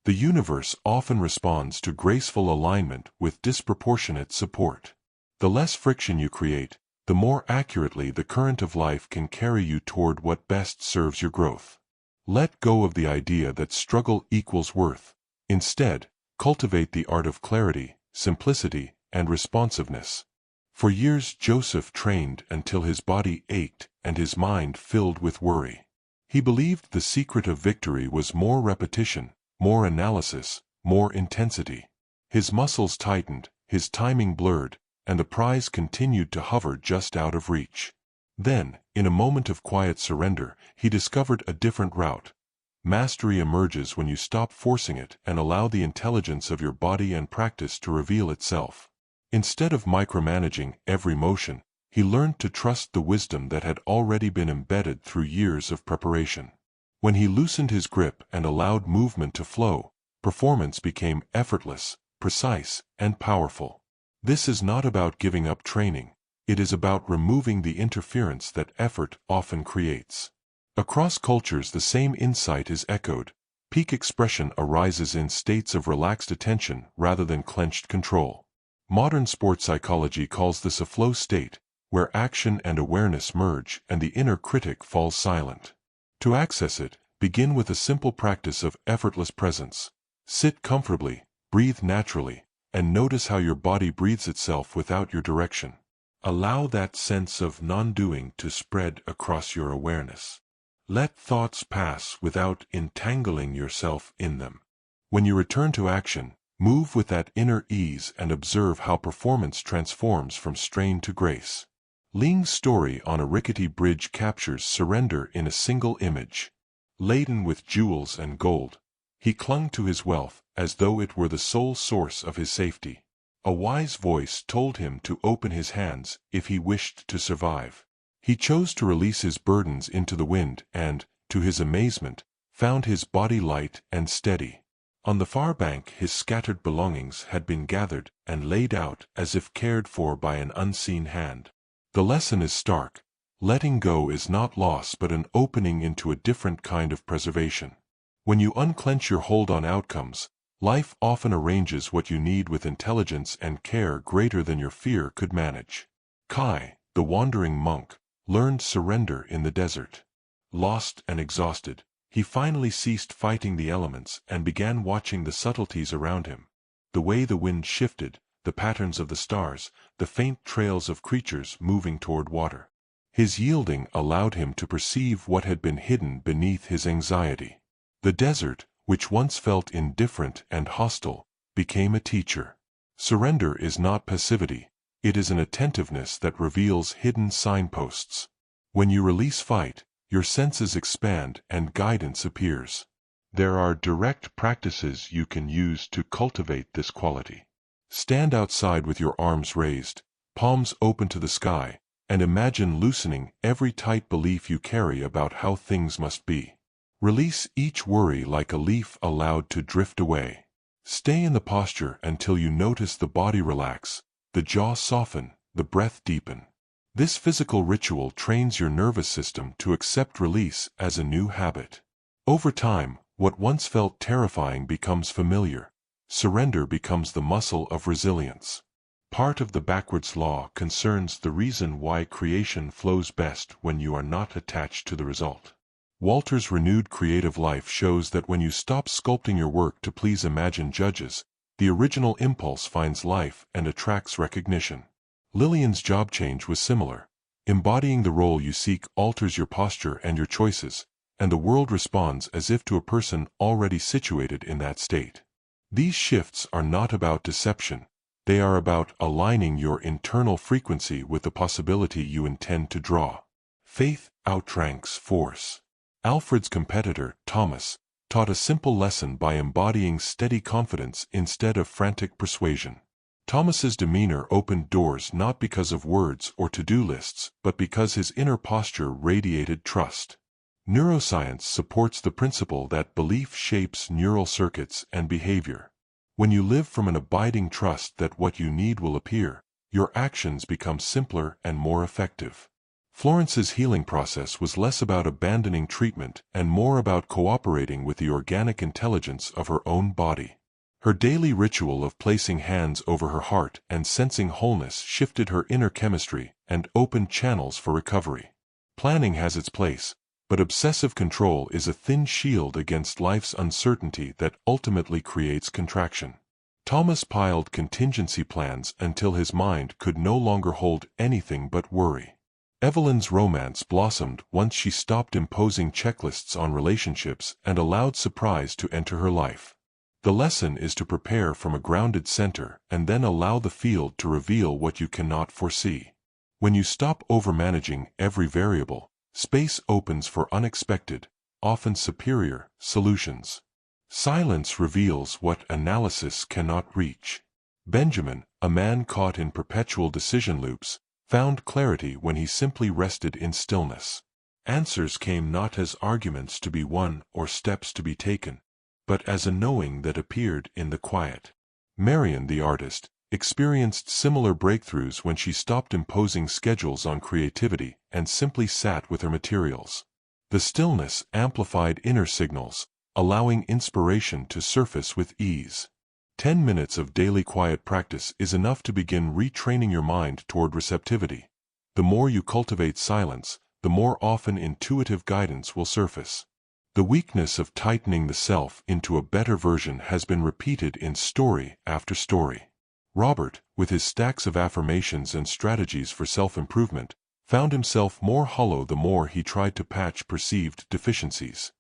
The universe often responds to graceful alignment with disproportionate support. The less friction you create, the more accurately the current of life can carry you toward what best serves your growth. Let go of the idea that struggle equals worth. Instead, cultivate the art of clarity, simplicity, and responsiveness. For years Joseph trained until his body ached and his mind filled with worry. He believed the secret of victory was more repetition, more analysis, more intensity. His muscles tightened, his timing blurred, and the prize continued to hover just out of reach. Then, in a moment of quiet surrender, he discovered a different route. Mastery emerges when you stop forcing it and allow the intelligence of your body and practice to reveal itself. Instead of micromanaging every motion, he learned to trust the wisdom that had already been embedded through years of preparation. When he loosened his grip and allowed movement to flow, performance became effortless, precise, and powerful. This is not about giving up training. It is about removing the interference that effort often creates. Across cultures the same insight is echoed. Peak expression arises in states of relaxed attention rather than clenched control. Modern sports psychology calls this a flow state, where action and awareness merge and the inner critic falls silent. To access it, begin with a simple practice of effortless presence. Sit comfortably, breathe naturally, and notice how your body breathes itself without your direction. Allow that sense of non-doing to spread across your awareness. Let thoughts pass without entangling yourself in them. When you return to action, move with that inner ease and observe how performance transforms from strain to grace. Ling's story on a rickety bridge captures surrender in a single image. Laden with jewels and gold, he clung to his wealth as though it were the sole source of his safety. A wise voice told him to open his hands if he wished to survive. He chose to release his burdens into the wind and, to his amazement, found his body light and steady. On the far bank his scattered belongings had been gathered and laid out as if cared for by an unseen hand. The lesson is stark. Letting go is not loss but an opening into a different kind of preservation. When you unclench your hold on outcomes, life often arranges what you need with intelligence and care greater than your fear could manage. Kai, the wandering monk, learned surrender in the desert. Lost and exhausted, he finally ceased fighting the elements and began watching the subtleties around him. The way the wind shifted, the patterns of the stars, the faint trails of creatures moving toward water. His yielding allowed him to perceive what had been hidden beneath his anxiety. The desert, which once felt indifferent and hostile, became a teacher. Surrender is not passivity, it is an attentiveness that reveals hidden signposts. When you release fight, your senses expand and guidance appears. There are direct practices you can use to cultivate this quality. Stand outside with your arms raised, palms open to the sky, and imagine loosening every tight belief you carry about how things must be. Release each worry like a leaf allowed to drift away. Stay in the posture until you notice the body relax, the jaw soften, the breath deepen. This physical ritual trains your nervous system to accept release as a new habit. Over time, what once felt terrifying becomes familiar. Surrender becomes the muscle of resilience. Part of the backwards law concerns the reason why creation flows best when you are not attached to the result. Walter's renewed creative life shows that when you stop sculpting your work to please imagined judges, the original impulse finds life and attracts recognition. Lillian's job change was similar. Embodying the role you seek alters your posture and your choices, and the world responds as if to a person already situated in that state. These shifts are not about deception. They are about aligning your internal frequency with the possibility you intend to draw. Faith outranks force. Alfred's competitor, Thomas, taught a simple lesson by embodying steady confidence instead of frantic persuasion. Thomas's demeanor opened doors not because of words or to-do lists, but because his inner posture radiated trust. Neuroscience supports the principle that belief shapes neural circuits and behavior. When you live from an abiding trust that what you need will appear, your actions become simpler and more effective. Florence's healing process was less about abandoning treatment and more about cooperating with the organic intelligence of her own body. Her daily ritual of placing hands over her heart and sensing wholeness shifted her inner chemistry and opened channels for recovery. Planning has its place, but obsessive control is a thin shield against life's uncertainty that ultimately creates contraction. Thomas piled contingency plans until his mind could no longer hold anything but worry. Evelyn's romance blossomed once she stopped imposing checklists on relationships and allowed surprise to enter her life. The lesson is to prepare from a grounded center and then allow the field to reveal what you cannot foresee. When you stop overmanaging every variable, space opens for unexpected, often superior, solutions. Silence reveals what analysis cannot reach. Benjamin, a man caught in perpetual decision loops, found clarity when he simply rested in stillness. Answers came not as arguments to be won or steps to be taken, but as a knowing that appeared in the quiet. Marion, the artist, experienced similar breakthroughs when she stopped imposing schedules on creativity and simply sat with her materials. The stillness amplified inner signals, allowing inspiration to surface with ease. 10 minutes of daily quiet practice is enough to begin retraining your mind toward receptivity. The more you cultivate silence, the more often intuitive guidance will surface. The weakness of tightening the self into a better version has been repeated in story after story. Robert, with his stacks of affirmations and strategies for self-improvement, found himself more hollow the more he tried to patch perceived deficiencies.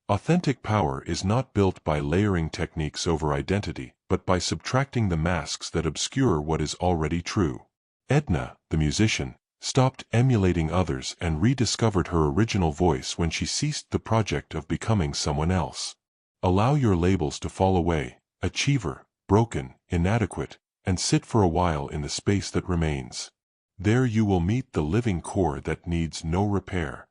Authentic power is not built by layering techniques over identity, but by subtracting the masks that obscure what is already true. Edna, the musician, stopped emulating others and rediscovered her original voice when she ceased the project of becoming someone else. Allow your labels to fall away, achiever, broken, inadequate, and sit for a while in the space that remains. There you will meet the living core that needs no repair.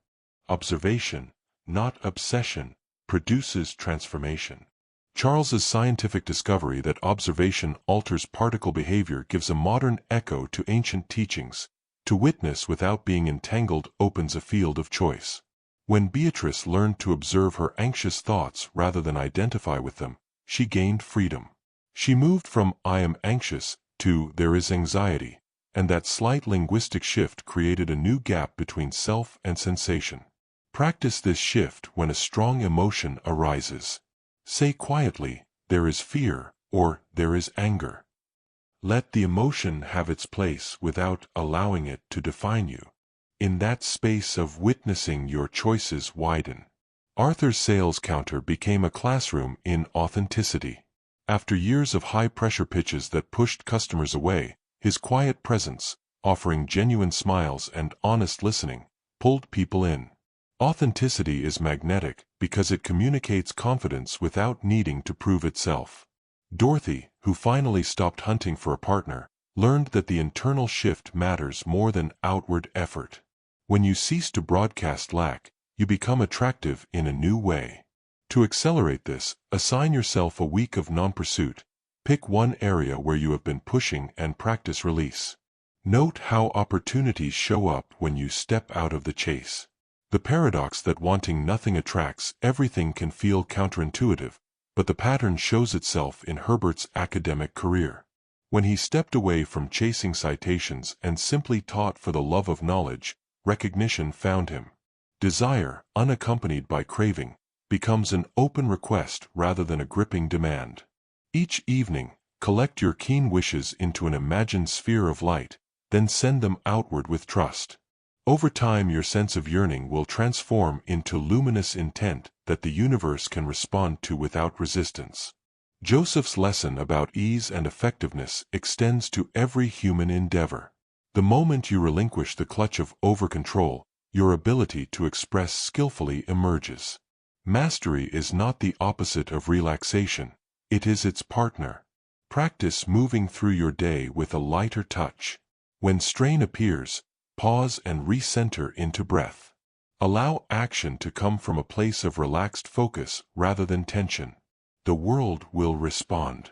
Observation, not obsession, produces transformation. Charles's scientific discovery that observation alters particle behavior gives a modern echo to ancient teachings. To witness without being entangled opens a field of choice. When Beatrice learned to observe her anxious thoughts rather than identify with them, she gained freedom. She moved from "I am anxious" to "there is anxiety," and that slight linguistic shift created a new gap between self and sensation. Practice this shift when a strong emotion arises. Say quietly, "There is fear," or "there is anger." Let the emotion have its place without allowing it to define you. In that space of witnessing, your choices widen. Arthur's sales counter became a classroom in authenticity. After years of high-pressure pitches that pushed customers away, his quiet presence, offering genuine smiles and honest listening, pulled people in. Authenticity is magnetic because it communicates confidence without needing to prove itself. Dorothy, who finally stopped hunting for a partner, learned that the internal shift matters more than outward effort. When you cease to broadcast lack, you become attractive in a new way. To accelerate this, assign yourself a week of non-pursuit. Pick one area where you have been pushing and practice release. Note how opportunities show up when you step out of the chase. The paradox that wanting nothing attracts everything can feel counterintuitive, but the pattern shows itself in Herbert's academic career. When he stepped away from chasing citations and simply taught for the love of knowledge, recognition found him. Desire, unaccompanied by craving, becomes an open request rather than a gripping demand. Each evening, collect your keen wishes into an imagined sphere of light, then send them outward with trust. Over time, your sense of yearning will transform into luminous intent that the universe can respond to without resistance. Joseph's lesson about ease and effectiveness extends to every human endeavor. The moment you relinquish the clutch of over-control, your ability to express skillfully emerges. Mastery is not the opposite of relaxation, it is its partner. Practice moving through your day with a lighter touch. When strain appears, pause and recenter into breath. Allow action to come from a place of relaxed focus rather than tension. The world will respond.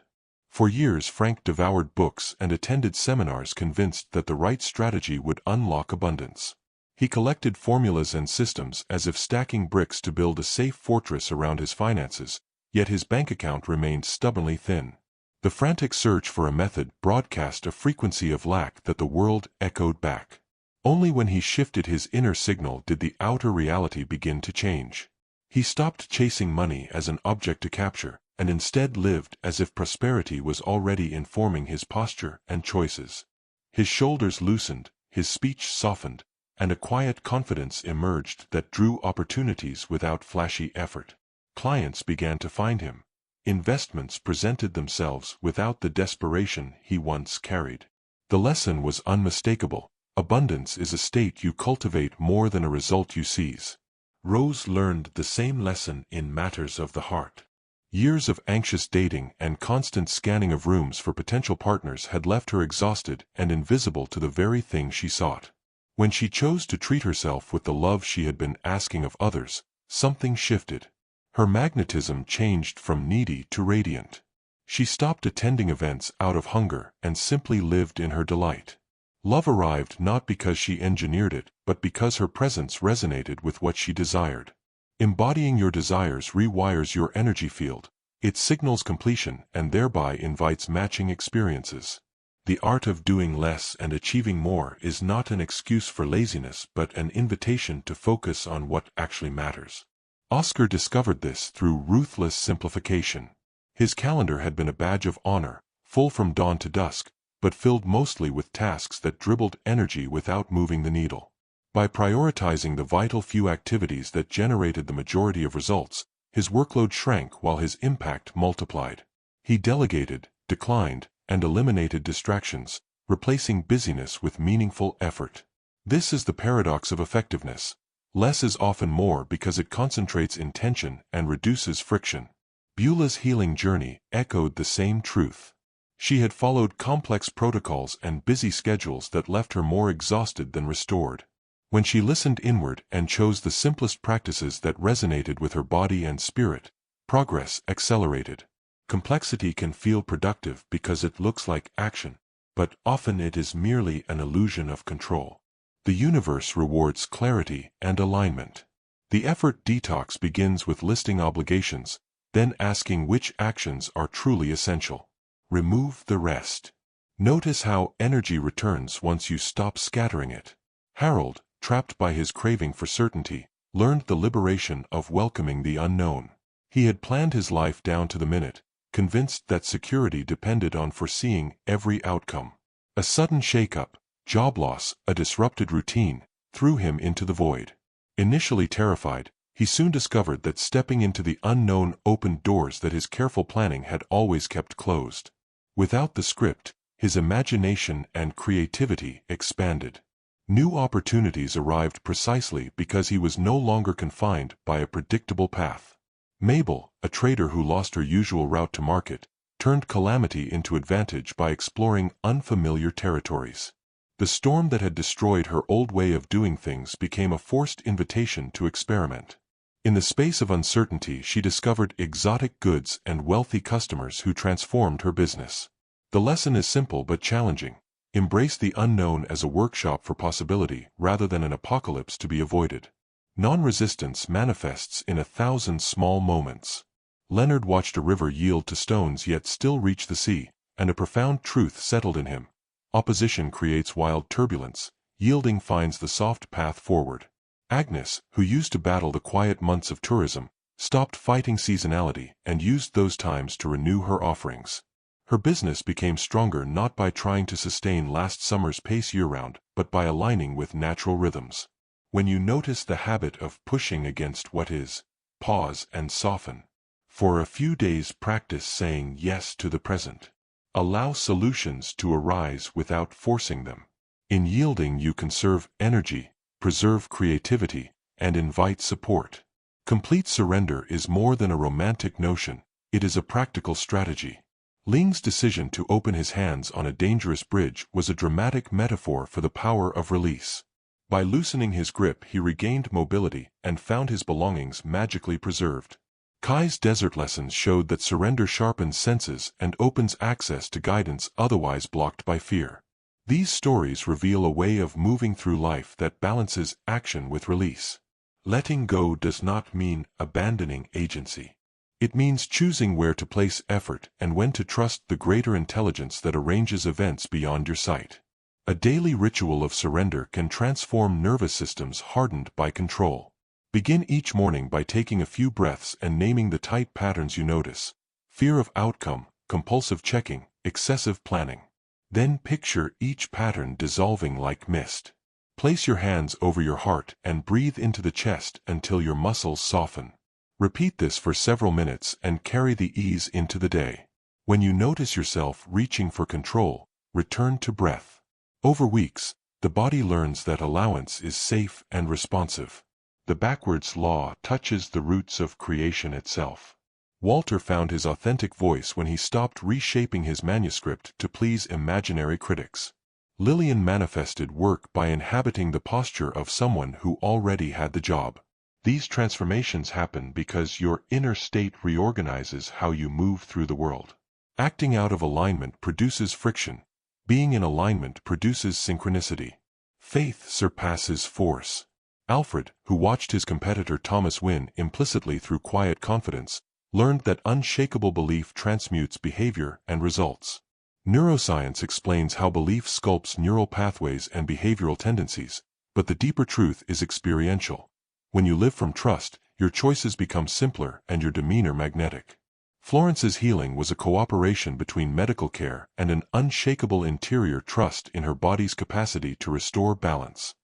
For years, Frank devoured books and attended seminars convinced that the right strategy would unlock abundance. He collected formulas and systems as if stacking bricks to build a safe fortress around his finances, yet his bank account remained stubbornly thin. The frantic search for a method broadcast a frequency of lack that the world echoed back. Only when he shifted his inner signal did the outer reality begin to change. He stopped chasing money as an object to capture, and instead lived as if prosperity was already informing his posture and choices. His shoulders loosened, his speech softened, and a quiet confidence emerged that drew opportunities without flashy effort. Clients began to find him. Investments presented themselves without the desperation he once carried. The lesson was unmistakable. Abundance is a state you cultivate more than a result you seize. Rose learned the same lesson in matters of the heart. Years of anxious dating and constant scanning of rooms for potential partners had left her exhausted and invisible to the very thing she sought. When she chose to treat herself with the love she had been asking of others, something shifted. Her magnetism changed from needy to radiant. She stopped attending events out of hunger and simply lived in her delight. Love arrived not because she engineered it, but because her presence resonated with what she desired. Embodying your desires rewires your energy field. It signals completion and thereby invites matching experiences. The art of doing less and achieving more is not an excuse for laziness but an invitation to focus on what actually matters. Oscar discovered this through ruthless simplification. His calendar had been a badge of honor, full from dawn to dusk, but filled mostly with tasks that dribbled energy without moving the needle. By prioritizing the vital few activities that generated the majority of results, his workload shrank while his impact multiplied. He delegated, declined, and eliminated distractions, replacing busyness with meaningful effort. This is the paradox of effectiveness. Less is often more because it concentrates intention and reduces friction. Beulah's healing journey echoed the same truth. She had followed complex protocols and busy schedules that left her more exhausted than restored. When she listened inward and chose the simplest practices that resonated with her body and spirit, progress accelerated. Complexity can feel productive because it looks like action, but often it is merely an illusion of control. The universe rewards clarity and alignment. The effort detox begins with listing obligations, then asking which actions are truly essential. Remove the rest. Notice how energy returns once you stop scattering it. Harold, trapped by his craving for certainty, learned the liberation of welcoming the unknown. He had planned his life down to the minute, convinced that security depended on foreseeing every outcome. A sudden shake-up, job loss, a disrupted routine, threw him into the void. Initially terrified, he soon discovered that stepping into the unknown opened doors that his careful planning had always kept closed. Without the script, his imagination and creativity expanded. New opportunities arrived precisely because he was no longer confined by a predictable path. Mabel, a trader who lost her usual route to market, turned calamity into advantage by exploring unfamiliar territories. The storm that had destroyed her old way of doing things became a forced invitation to experiment. In the space of uncertainty, she discovered exotic goods and wealthy customers who transformed her business. The lesson is simple but challenging. Embrace the unknown as a workshop for possibility rather than an apocalypse to be avoided. Non-resistance manifests in 1,000 small moments. Leonard watched a river yield to stones yet still reach the sea, and a profound truth settled in him. Opposition creates wild turbulence, yielding finds the soft path forward. Agnes, who used to battle the quiet months of tourism, stopped fighting seasonality and used those times to renew her offerings. Her business became stronger not by trying to sustain last summer's pace year-round, but by aligning with natural rhythms. When you notice the habit of pushing against what is, pause and soften. For a few days practice saying yes to the present. Allow solutions to arise without forcing them. In yielding you conserve energy, preserve creativity, and invite support. Complete surrender is more than a romantic notion, it is a practical strategy. Ling's decision to open his hands on a dangerous bridge was a dramatic metaphor for the power of release. By loosening his grip he regained mobility and found his belongings magically preserved. Kai's desert lessons showed that surrender sharpens senses and opens access to guidance otherwise blocked by fear. These stories reveal a way of moving through life that balances action with release. Letting go does not mean abandoning agency. It means choosing where to place effort and when to trust the greater intelligence that arranges events beyond your sight. A daily ritual of surrender can transform nervous systems hardened by control. Begin each morning by taking a few breaths and naming the tight patterns you notice: fear of outcome, compulsive checking, excessive planning. Then picture each pattern dissolving like mist. Place your hands over your heart and breathe into the chest until your muscles soften. Repeat this for several minutes and carry the ease into the day. When you notice yourself reaching for control, return to breath. Over weeks, the body learns that allowance is safe and responsive. The backwards law touches the roots of creation itself. Walter found his authentic voice when he stopped reshaping his manuscript to please imaginary critics. Lillian manifested work by inhabiting the posture of someone who already had the job. These transformations happen because your inner state reorganizes how you move through the world. Acting out of alignment produces friction. Being in alignment produces synchronicity. Faith surpasses force. Alfred, who watched his competitor Thomas win implicitly through quiet confidence, learned that unshakable belief transmutes behavior and results. Neuroscience explains how belief sculpts neural pathways and behavioral tendencies, but the deeper truth is experiential. When you live from trust, your choices become simpler and your demeanor magnetic. Florence's healing was a cooperation between medical care and an unshakable interior trust in her body's capacity to restore balance.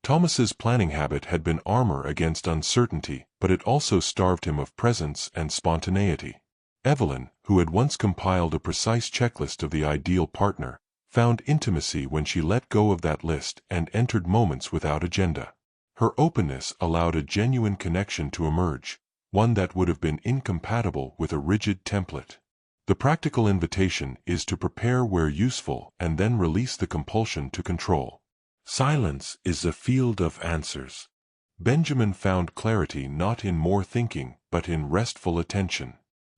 Thomas's planning habit had been armor against uncertainty, but it also starved him of presence and spontaneity. Evelyn, who had once compiled a precise checklist of the ideal partner, found intimacy when she let go of that list and entered moments without agenda. Her openness allowed a genuine connection to emerge, one that would have been incompatible with a rigid template. The practical invitation is to prepare where useful and then release the compulsion to control. Silence is a field of answers. Benjamin found clarity not in more thinking, but in restful attention.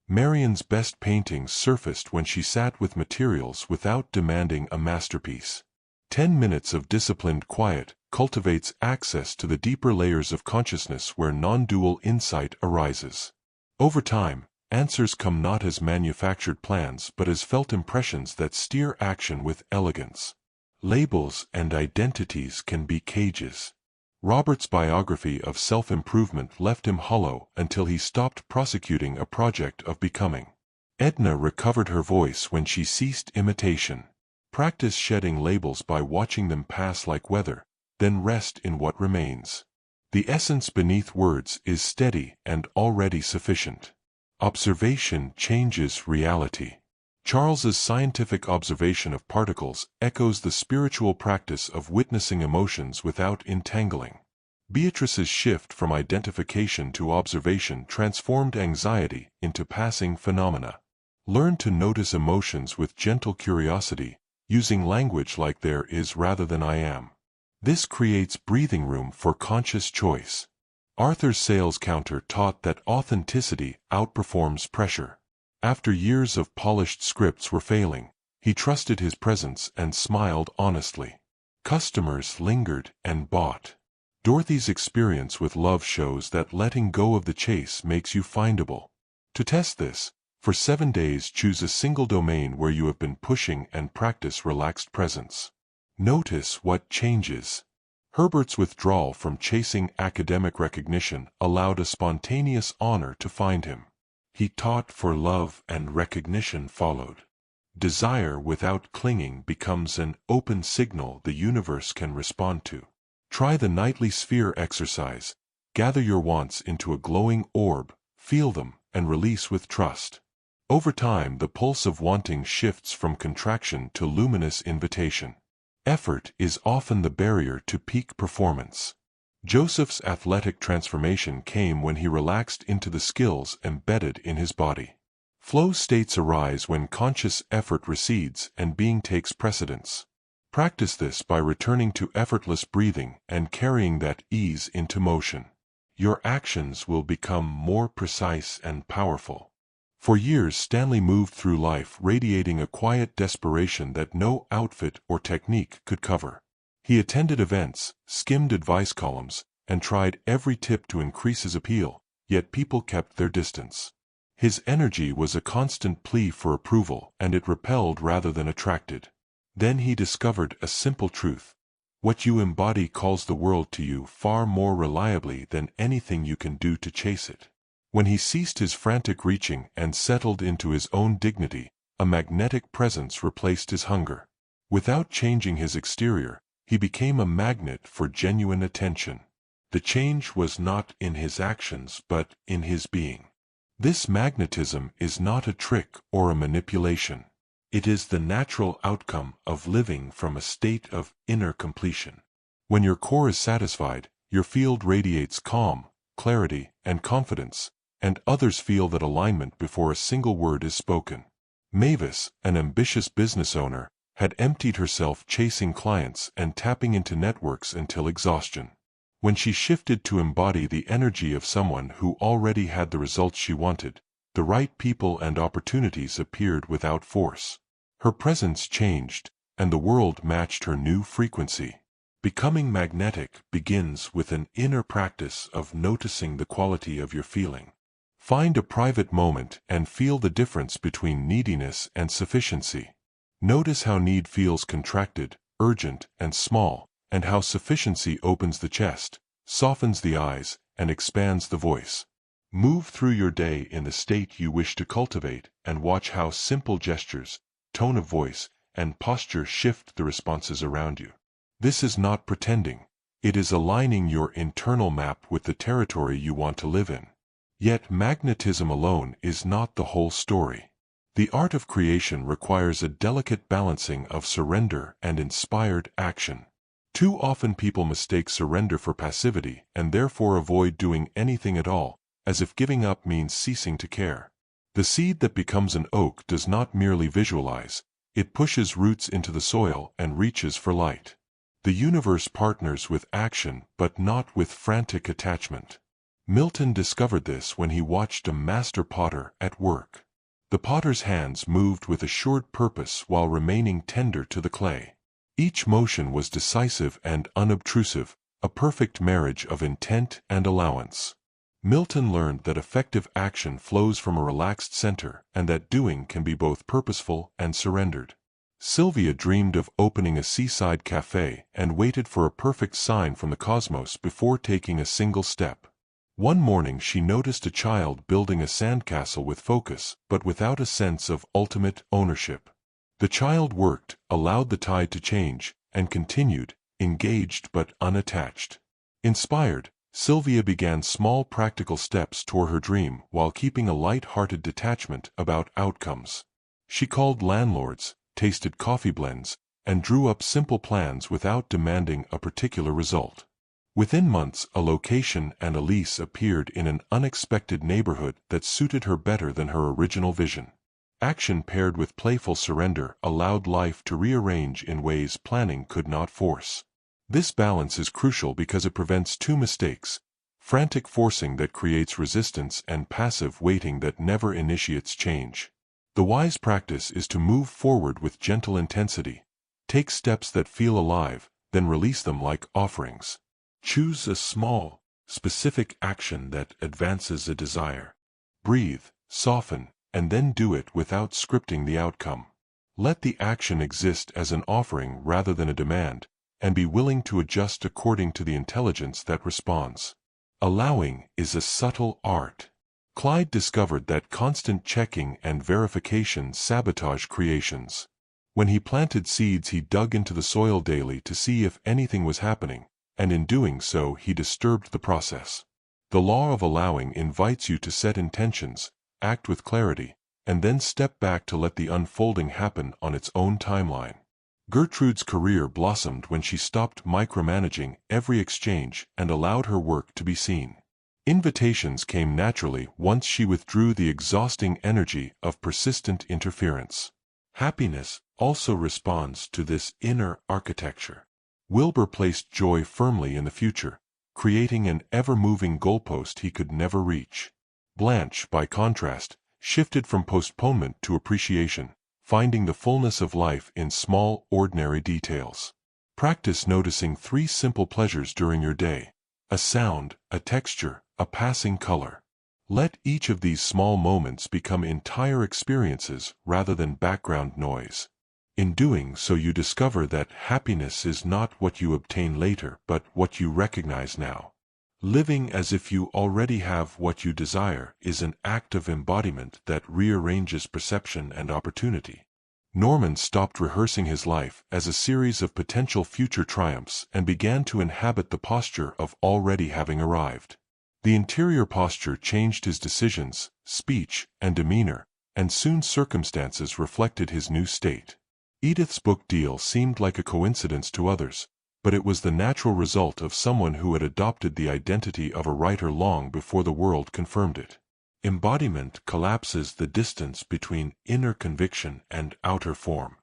Marion's best paintings surfaced when she sat with materials without demanding a masterpiece. 10 minutes of disciplined quiet cultivates access to the deeper layers of consciousness where non-dual insight arises. Over time, answers come not as manufactured plans but as felt impressions that steer action with elegance. Labels and identities can be cages. Robert's biography of self-improvement left him hollow until he stopped prosecuting a project of becoming. Edna recovered her voice when she ceased imitation. Practice shedding labels by watching them pass like weather, then rest in what remains. The essence beneath words is steady and already sufficient. Observation changes reality. Charles's scientific observation of particles echoes the spiritual practice of witnessing emotions without entangling. Beatrice's shift from identification to observation transformed anxiety into passing phenomena. Learn to notice emotions with gentle curiosity, using language like there is rather than I am. This creates breathing room for conscious choice. Arthur's sales counter taught that authenticity outperforms pressure. After years of polished scripts were failing, he trusted his presence and smiled honestly. Customers lingered and bought. Dorothy's experience with love shows that letting go of the chase makes you findable. To test this, for 7 days choose a single domain where you have been pushing and practice relaxed presence. Notice what changes. Herbert's withdrawal from chasing academic recognition allowed a spontaneous honor to find him. He taught for love and recognition followed. Desire without clinging becomes an open signal the universe can respond to. Try the nightly sphere exercise. Gather your wants into a glowing orb, feel them, and release with trust. Over time, the pulse of wanting shifts from contraction to luminous invitation. Effort is often the barrier to peak performance. Joseph's athletic transformation came when he relaxed into the skills embedded in his body. Flow states arise when conscious effort recedes and being takes precedence. Practice this by returning to effortless breathing and carrying that ease into motion. Your actions will become more precise and powerful. For years Stanley moved through life radiating a quiet desperation that no outfit or technique could cover. He attended events, skimmed advice columns, and tried every tip to increase his appeal, yet people kept their distance. His energy was a constant plea for approval, and it repelled rather than attracted. Then he discovered a simple truth. What you embody calls the world to you far more reliably than anything you can do to chase it. When he ceased his frantic reaching and settled into his own dignity, a magnetic presence replaced his hunger. Without changing his exterior, he became a magnet for genuine attention. The change was not in his actions but in his being. This magnetism is not a trick or a manipulation. It is the natural outcome of living from a state of inner completion. When your core is satisfied, your field radiates calm, clarity, and confidence, and others feel that alignment before a single word is spoken. Mavis, an ambitious business owner, had emptied herself chasing clients and tapping into networks until exhaustion. When she shifted to embody the energy of someone who already had the results she wanted, the right people and opportunities appeared without force. Her presence changed, and the world matched her new frequency. Becoming magnetic begins with an inner practice of noticing the quality of your feeling. Find a private moment and feel the difference between neediness and sufficiency. Notice how need feels contracted, urgent, and small, and how sufficiency opens the chest, softens the eyes, and expands the voice. Move through your day in the state you wish to cultivate and watch how simple gestures, tone of voice, and posture shift the responses around you. This is not pretending. It is aligning your internal map with the territory you want to live in. Yet magnetism alone is not the whole story. The art of creation requires a delicate balancing of surrender and inspired action. Too often people mistake surrender for passivity and therefore avoid doing anything at all, as if giving up means ceasing to care. The seed that becomes an oak does not merely visualize, it pushes roots into the soil and reaches for light. The universe partners with action but not with frantic attachment. Milton discovered this when he watched a master potter at work. The potter's hands moved with assured purpose while remaining tender to the clay. Each motion was decisive and unobtrusive, a perfect marriage of intent and allowance. Milton learned that effective action flows from a relaxed center and that doing can be both purposeful and surrendered. Sylvia dreamed of opening a seaside cafe and waited for a perfect sign from the cosmos before taking a single step. One morning she noticed a child building a sandcastle with focus, but without a sense of ultimate ownership. The child worked, allowed the tide to change, and continued, engaged but unattached. Inspired, Sylvia began small practical steps toward her dream while keeping a light-hearted detachment about outcomes. She called landlords, tasted coffee blends, and drew up simple plans without demanding a particular result. Within months, a location and a lease appeared in an unexpected neighborhood that suited her better than her original vision. Action paired with playful surrender allowed life to rearrange in ways planning could not force. This balance is crucial because it prevents two mistakes: frantic forcing that creates resistance and passive waiting that never initiates change. The wise practice is to move forward with gentle intensity, take steps that feel alive, then release them like offerings. Choose a small, specific action that advances a desire. Breathe, soften, and then do it without scripting the outcome. Let the action exist as an offering rather than a demand, and be willing to adjust according to the intelligence that responds. Allowing is a subtle art. Clyde discovered that constant checking and verification sabotage creations. When he planted seeds, he dug into the soil daily to see if anything was happening, and in doing so he disturbed the process. The law of allowing invites you to set intentions, act with clarity, and then step back to let the unfolding happen on its own timeline. Gertrude's career blossomed when she stopped micromanaging every exchange and allowed her work to be seen. Invitations came naturally once she withdrew the exhausting energy of persistent interference. Happiness also responds to this inner architecture. Wilbur placed joy firmly in the future, creating an ever-moving goalpost he could never reach. Blanche, by contrast, shifted from postponement to appreciation, finding the fullness of life in small, ordinary details. Practice noticing 3 simple pleasures during your day: a sound, a texture, a passing color. Let each of these small moments become entire experiences rather than background noise. In doing so, you discover that happiness is not what you obtain later, but what you recognize now. Living as if you already have what you desire is an act of embodiment that rearranges perception and opportunity. Norman stopped rehearsing his life as a series of potential future triumphs and began to inhabit the posture of already having arrived. The interior posture changed his decisions, speech, and demeanor, and soon circumstances reflected his new state. Edith's book deal seemed like a coincidence to others, but it was the natural result of someone who had adopted the identity of a writer long before the world confirmed it. Embodiment collapses the distance between inner conviction and outer form.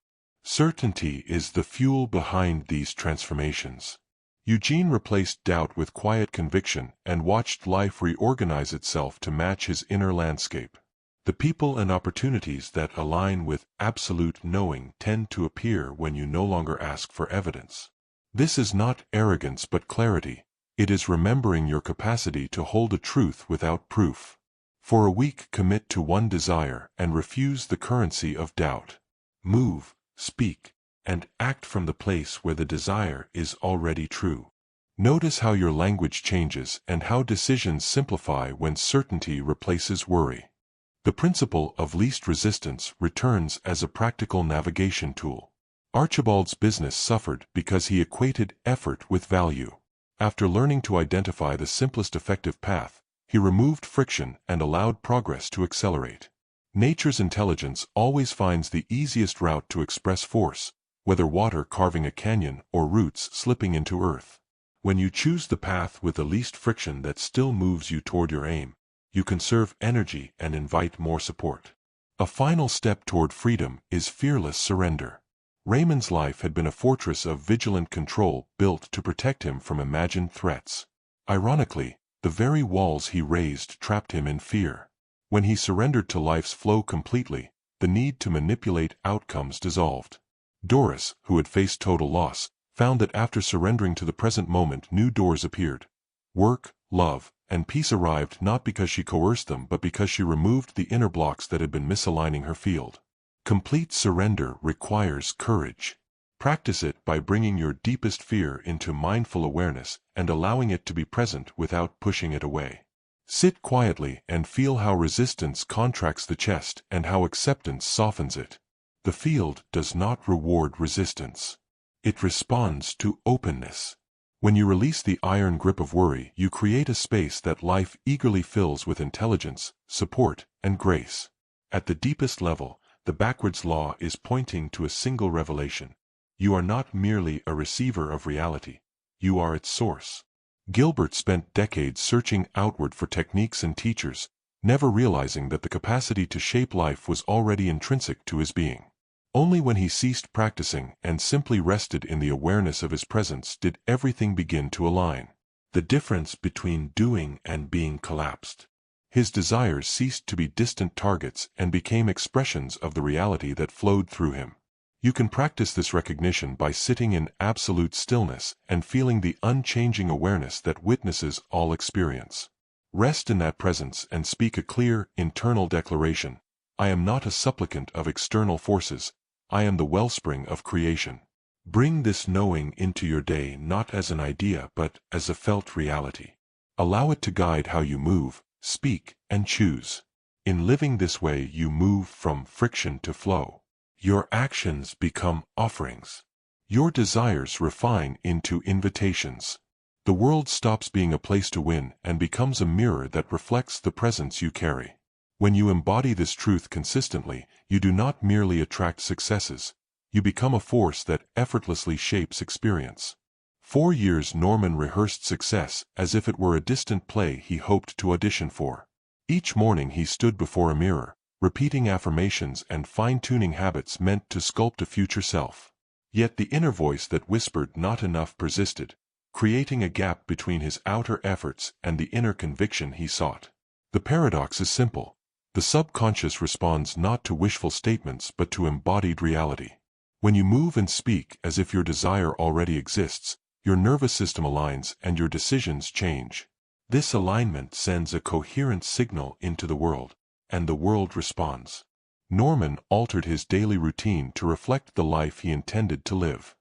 Certainty is the fuel behind these transformations. Eugene replaced doubt with quiet conviction and watched life reorganize itself to match his inner landscape. The people and opportunities that align with absolute knowing tend to appear when you no longer ask for evidence. This is not arrogance but clarity. It is remembering your capacity to hold a truth without proof. For a week, commit to one desire and refuse the currency of doubt. Move, speak, and act from the place where the desire is already true. Notice how your language changes and how decisions simplify when certainty replaces worry. The principle of least resistance returns as a practical navigation tool. Archibald's business suffered because he equated effort with value. After learning to identify the simplest effective path, he removed friction and allowed progress to accelerate. Nature's intelligence always finds the easiest route to express force, whether water carving a canyon or roots slipping into earth. When you choose the path with the least friction that still moves you toward your aim, you conserve energy and invite more support. A final step toward freedom is fearless surrender. Raymond's life had been a fortress of vigilant control built to protect him from imagined threats. Ironically, the very walls he raised trapped him in fear. When he surrendered to life's flow completely, the need to manipulate outcomes dissolved. Doris, who had faced total loss, found that after surrendering to the present moment, new doors appeared. Work, love, and peace arrived not because she coerced them but because she removed the inner blocks that had been misaligning her field. Complete surrender requires courage. Practice it by bringing your deepest fear into mindful awareness and allowing it to be present without pushing it away. Sit quietly and feel how resistance contracts the chest and how acceptance softens it. The field does not reward resistance. It responds to openness. When you release the iron grip of worry, you create a space that life eagerly fills with intelligence, support, and grace. At the deepest level, the backwards law is pointing to a single revelation. You are not merely a receiver of reality. You are its source. Gilbert spent decades searching outward for techniques and teachers, never realizing that the capacity to shape life was already intrinsic to his being. Only when he ceased practicing and simply rested in the awareness of his presence did everything begin to align. The difference between doing and being collapsed. His desires ceased to be distant targets and became expressions of the reality that flowed through him. You can practice this recognition by sitting in absolute stillness and feeling the unchanging awareness that witnesses all experience. Rest in that presence and speak a clear, internal declaration. I am not a supplicant of external forces. I am the wellspring of creation. Bring this knowing into your day not as an idea but as a felt reality. Allow it to guide how you move, speak, and choose. In living this way, you move from friction to flow. Your actions become offerings. Your desires refine into invitations. The world stops being a place to win and becomes a mirror that reflects the presence you carry. When you embody this truth consistently, you do not merely attract successes. You become a force that effortlessly shapes experience. 4 years Norman rehearsed success as if it were a distant play he hoped to audition for. Each morning he stood before a mirror, repeating affirmations and fine-tuning habits meant to sculpt a future self. Yet the inner voice that whispered not enough persisted, creating a gap between his outer efforts and the inner conviction he sought. The paradox is simple. The subconscious responds not to wishful statements but to embodied reality. When you move and speak as if your desire already exists, your nervous system aligns and your decisions change. This alignment sends a coherent signal into the world, and the world responds. Norman altered his daily routine to reflect the life he intended to live.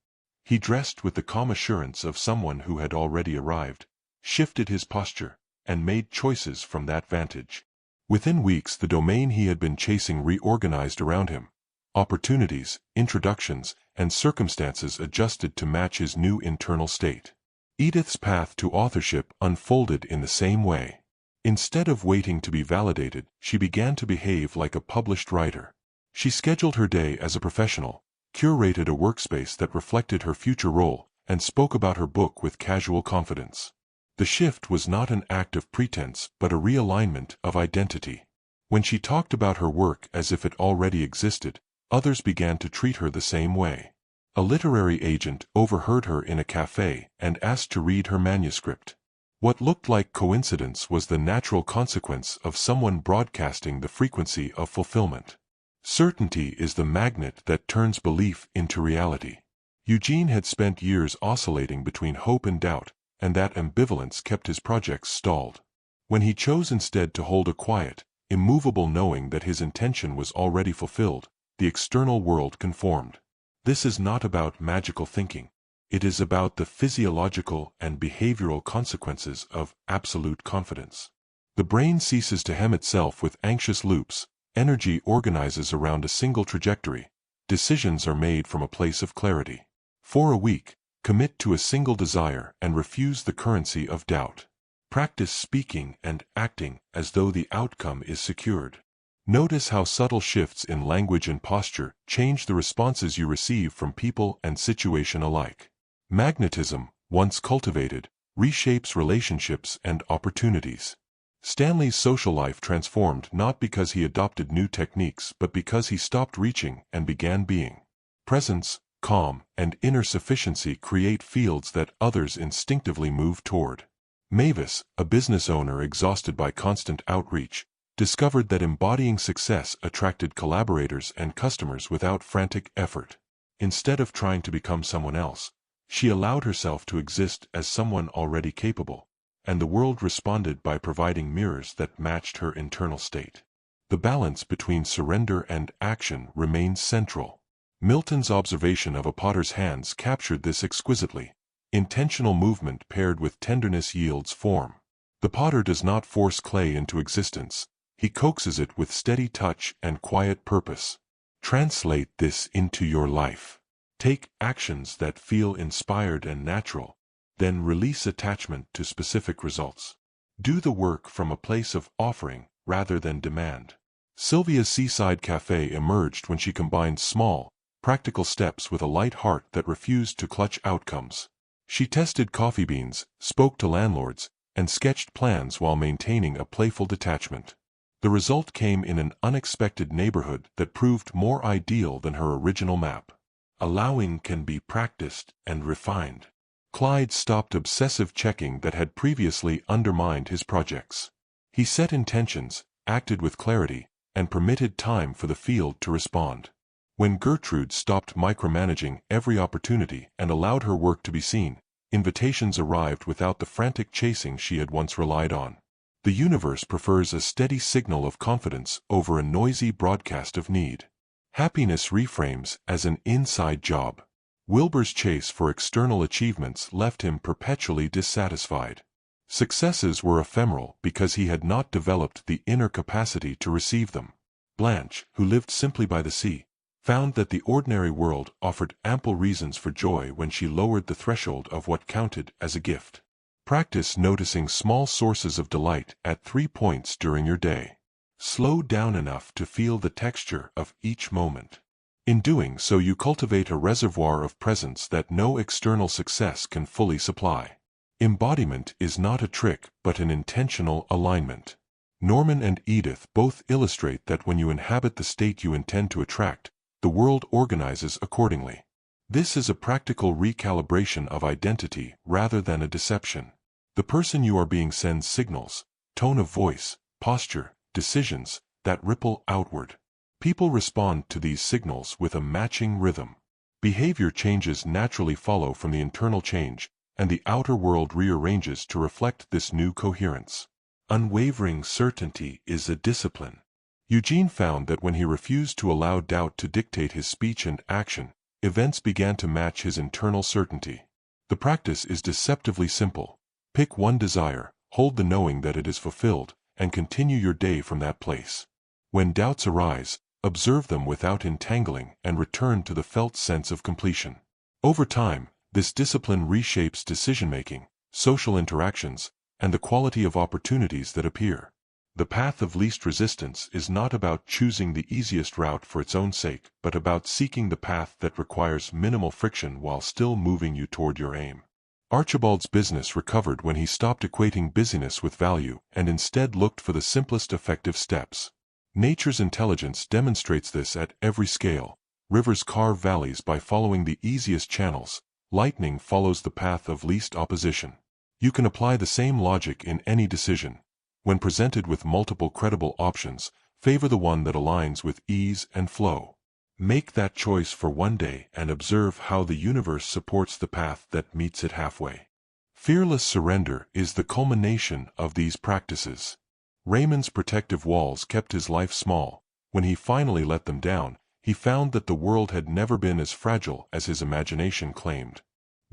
He dressed with the calm assurance of someone who had already arrived, shifted his posture, and made choices from that vantage. Within weeks, the domain he had been chasing reorganized around him. Opportunities, introductions, and circumstances adjusted to match his new internal state. Edith's path to authorship unfolded in the same way. Instead of waiting to be validated, she began to behave like a published writer. She scheduled her day as a professional, curated a workspace that reflected her future role, and spoke about her book with casual confidence. The shift was not an act of pretense but a realignment of identity. When she talked about her work as if it already existed, others began to treat her the same way. A literary agent overheard her in a cafe and asked to read her manuscript. What looked like coincidence was the natural consequence of someone broadcasting the frequency of fulfillment. Certainty is the magnet that turns belief into reality. Eugene had spent years oscillating between hope and doubt, and that ambivalence kept his projects stalled. When he chose instead to hold a quiet, immovable knowing that his intention was already fulfilled, the external world conformed. This is not about magical thinking. It is about the physiological and behavioral consequences of absolute confidence. The brain ceases to hem itself with anxious loops, energy organizes around a single trajectory, decisions are made from a place of clarity. For a week, commit to a single desire and refuse the currency of doubt. Practice speaking and acting as though the outcome is secured. Notice how subtle shifts in language and posture change the responses you receive from people and situation alike. Magnetism, once cultivated, reshapes relationships and opportunities. Stanley's social life transformed not because he adopted new techniques but because he stopped reaching and began being. Presence, calm, and inner sufficiency create fields that others instinctively move toward. Mavis, a business owner exhausted by constant outreach, discovered that embodying success attracted collaborators and customers without frantic effort. Instead of trying to become someone else, she allowed herself to exist as someone already capable, and the world responded by providing mirrors that matched her internal state. The balance between surrender and action remains central. Milton's observation of a potter's hands captured this exquisitely. Intentional movement paired with tenderness yields form. The potter does not force clay into existence, he coaxes it with steady touch and quiet purpose. Translate this into your life. Take actions that feel inspired and natural, then release attachment to specific results. Do the work from a place of offering rather than demand. Sylvia's seaside cafe emerged when she combined small, practical steps with a light heart that refused to clutch outcomes. She tested coffee beans, spoke to landlords, and sketched plans while maintaining a playful detachment. The result came in an unexpected neighborhood that proved more ideal than her original map. Allowing can be practiced and refined. Clyde stopped obsessive checking that had previously undermined his projects. He set intentions, acted with clarity, and permitted time for the field to respond. When Gertrude stopped micromanaging every opportunity and allowed her work to be seen, invitations arrived without the frantic chasing she had once relied on. The universe prefers a steady signal of confidence over a noisy broadcast of need. Happiness reframes as an inside job. Wilbur's chase for external achievements left him perpetually dissatisfied. Successes were ephemeral because he had not developed the inner capacity to receive them. Blanche, who lived simply by the sea, found that the ordinary world offered ample reasons for joy when she lowered the threshold of what counted as a gift. Practice noticing small sources of delight at 3 points during your day. Slow down enough to feel the texture of each moment. In doing so, you cultivate a reservoir of presence that no external success can fully supply. Embodiment is not a trick but an intentional alignment. Norman and Edith both illustrate that when you inhabit the state you intend to attract, the world organizes accordingly. This is a practical recalibration of identity rather than a deception. The person you are being sends signals, tone of voice, posture, decisions, that ripple outward. People respond to these signals with a matching rhythm. Behavior changes naturally follow from the internal change, and the outer world rearranges to reflect this new coherence. Unwavering certainty is a discipline. Eugene found that when he refused to allow doubt to dictate his speech and action, events began to match his internal certainty. The practice is deceptively simple. Pick one desire, hold the knowing that it is fulfilled, and continue your day from that place. When doubts arise, observe them without entangling and return to the felt sense of completion. Over time, this discipline reshapes decision-making, social interactions, and the quality of opportunities that appear. The path of least resistance is not about choosing the easiest route for its own sake, but about seeking the path that requires minimal friction while still moving you toward your aim. Archibald's business recovered when he stopped equating busyness with value and instead looked for the simplest effective steps. Nature's intelligence demonstrates this at every scale. Rivers carve valleys by following the easiest channels. Lightning follows the path of least opposition. You can apply the same logic in any decision. When presented with multiple credible options, favor the one that aligns with ease and flow. Make that choice for one day and observe how the universe supports the path that meets it halfway. Fearless surrender is the culmination of these practices. Raymond's protective walls kept his life small. When he finally let them down, he found that the world had never been as fragile as his imagination claimed.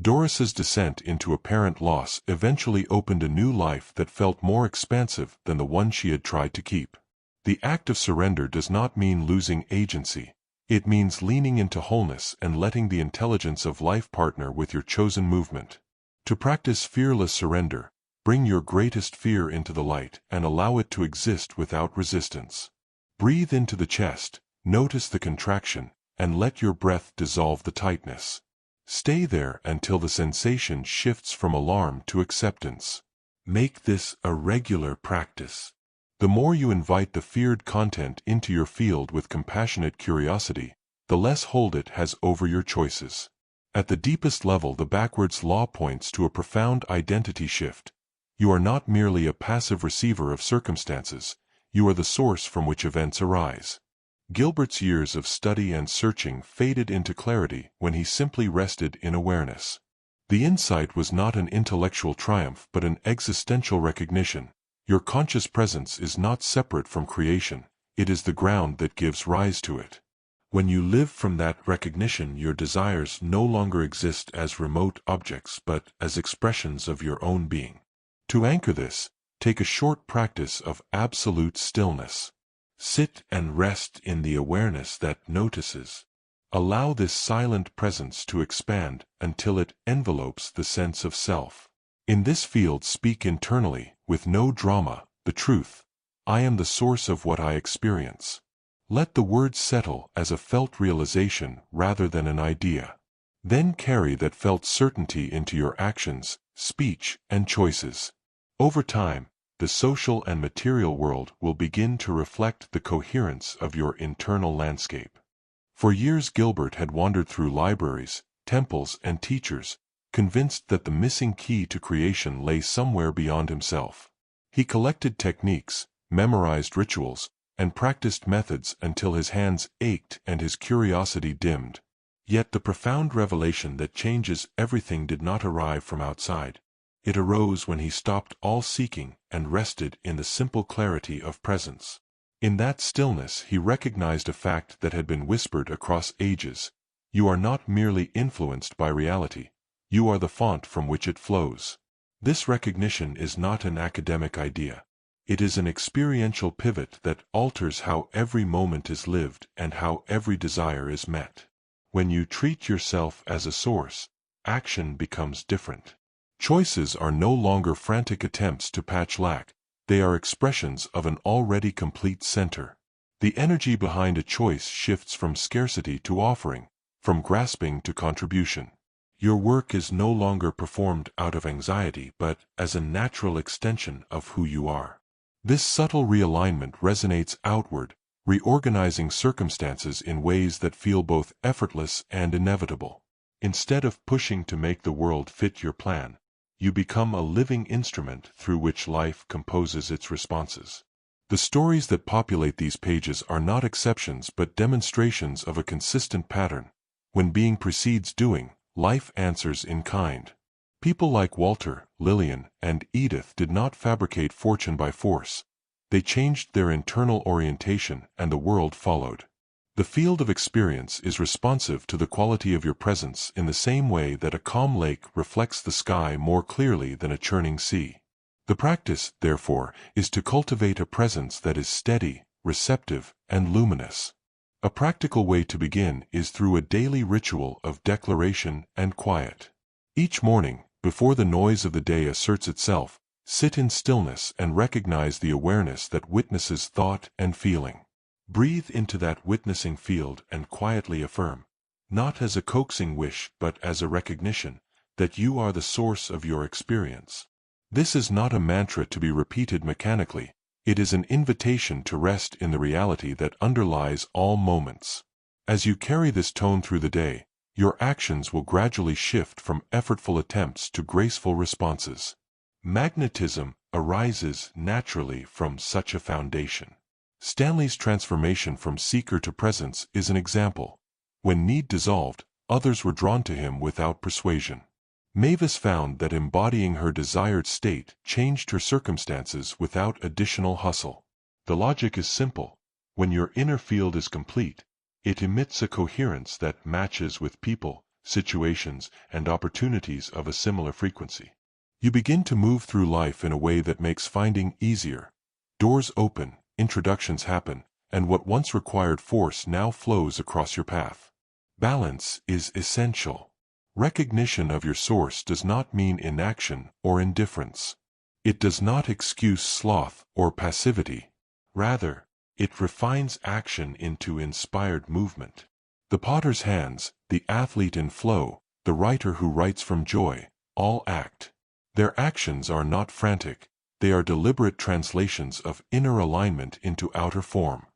Doris's descent into apparent loss eventually opened a new life that felt more expansive than the one she had tried to keep. The act of surrender does not mean losing agency. It means leaning into wholeness and letting the intelligence of life partner with your chosen movement. To practice fearless surrender, bring your greatest fear into the light and allow it to exist without resistance. Breathe into the chest, notice the contraction, and let your breath dissolve the tightness. Stay there until the sensation shifts from alarm to acceptance. Make this a regular practice. The more you invite the feared content into your field with compassionate curiosity, the less hold it has over your choices. At the deepest level, the backwards law points to a profound identity shift. You are not merely a passive receiver of circumstances, you are the source from which events arise. Gilbert's years of study and searching faded into clarity when he simply rested in awareness. The insight was not an intellectual triumph but an existential recognition. Your conscious presence is not separate from creation, it is the ground that gives rise to it. When you live from that recognition, your desires no longer exist as remote objects but as expressions of your own being. To anchor this, take a short practice of absolute stillness. Sit and rest in the awareness that notices. Allow this silent presence to expand until it envelopes the sense of self. In this field, speak internally, with no drama, the truth. I am the source of what I experience. Let the words settle as a felt realization rather than an idea. Then carry that felt certainty into your actions, speech, and choices. Over time, the social and material world will begin to reflect the coherence of your internal landscape. For years Gilbert had wandered through libraries, temples, and teachers, convinced that the missing key to creation lay somewhere beyond himself. He collected techniques, memorized rituals, and practiced methods until his hands ached and his curiosity dimmed. Yet the profound revelation that changes everything did not arrive from outside. It arose when he stopped all seeking and rested in the simple clarity of presence. In that stillness he recognized a fact that had been whispered across ages. You are not merely influenced by reality. You are the font from which it flows. This recognition is not an academic idea. It is an experiential pivot that alters how every moment is lived and how every desire is met. When you treat yourself as a source, action becomes different. Choices are no longer frantic attempts to patch lack, they are expressions of an already complete center. The energy behind a choice shifts from scarcity to offering, from grasping to contribution. Your work is no longer performed out of anxiety but as a natural extension of who you are. This subtle realignment resonates outward, reorganizing circumstances in ways that feel both effortless and inevitable. Instead of pushing to make the world fit your plan, you become a living instrument through which life composes its responses. The stories that populate these pages are not exceptions but demonstrations of a consistent pattern. When being precedes doing, life answers in kind. People like Walter, Lillian, and Edith did not fabricate fortune by force. They changed their internal orientation and the world followed. The field of experience is responsive to the quality of your presence in the same way that a calm lake reflects the sky more clearly than a churning sea. The practice, therefore, is to cultivate a presence that is steady, receptive, and luminous. A practical way to begin is through a daily ritual of declaration and quiet. Each morning, before the noise of the day asserts itself, sit in stillness and recognize the awareness that witnesses thought and feeling. Breathe into that witnessing field and quietly affirm, not as a coaxing wish but as a recognition, that you are the source of your experience. This is not a mantra to be repeated mechanically, it is an invitation to rest in the reality that underlies all moments. As you carry this tone through the day, your actions will gradually shift from effortful attempts to graceful responses. Magnetism arises naturally from such a foundation. Stanley's transformation from seeker to presence is an example. When need dissolved, others were drawn to him without persuasion. Mavis found that embodying her desired state changed her circumstances without additional hustle. The logic is simple. When your inner field is complete, it emits a coherence that matches with people, situations, and opportunities of a similar frequency. You begin to move through life in a way that makes finding easier. Doors open, introductions happen, and what once required force now flows across your path. Balance is essential. Recognition of your source does not mean inaction or indifference. It does not excuse sloth or passivity. Rather, it refines action into inspired movement. The potter's hands, the athlete in flow, the writer who writes from joy, all act. Their actions are not frantic, they are deliberate translations of inner alignment into outer form.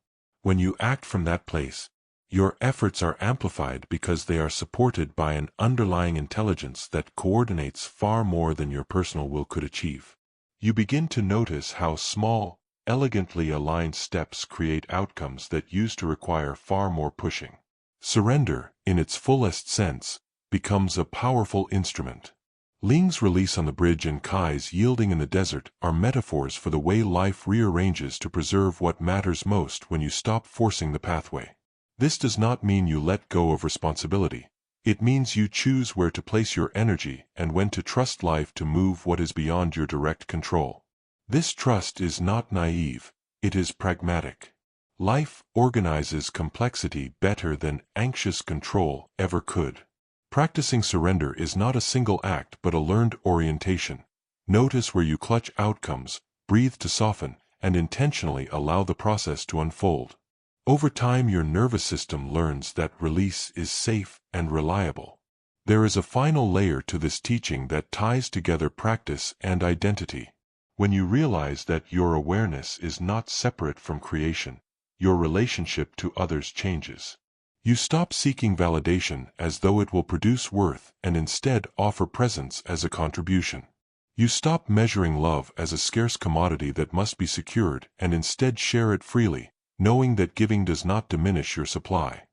When you act from that place, your efforts are amplified because they are supported by an underlying intelligence that coordinates far more than your personal will could achieve. You begin to notice how small, elegantly aligned steps create outcomes that used to require far more pushing. Surrender, in its fullest sense, becomes a powerful instrument. Ling's release on the bridge and Kai's yielding in the desert are metaphors for the way life rearranges to preserve what matters most when you stop forcing the pathway. This does not mean you let go of responsibility. It means you choose where to place your energy and when to trust life to move what is beyond your direct control. This trust is not naive, it is pragmatic. Life organizes complexity better than anxious control ever could. Practicing surrender is not a single act but a learned orientation. Notice where you clutch outcomes, breathe to soften, and intentionally allow the process to unfold. Over time, your nervous system learns that release is safe and reliable. There is a final layer to this teaching that ties together practice and identity. When you realize that your awareness is not separate from creation, your relationship to others changes. You stop seeking validation as though it will produce worth and instead offer presence as a contribution. You stop measuring love as a scarce commodity that must be secured and instead share it freely, knowing that giving does not diminish your supply.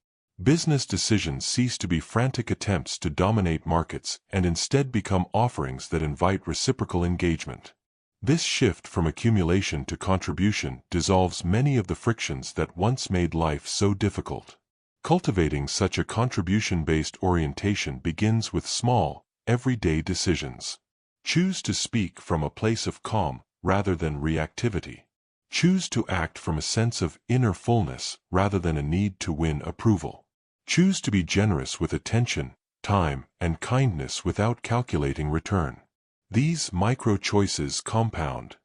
Business decisions cease to be frantic attempts to dominate markets and instead become offerings that invite reciprocal engagement. This shift from accumulation to contribution dissolves many of the frictions that once made life so difficult. Cultivating such a contribution-based orientation begins with small, everyday decisions. Choose to speak from a place of calm rather than reactivity. Choose to act from a sense of inner fullness rather than a need to win approval. Choose to be generous with attention, time, and kindness without calculating return. These micro-choices compound.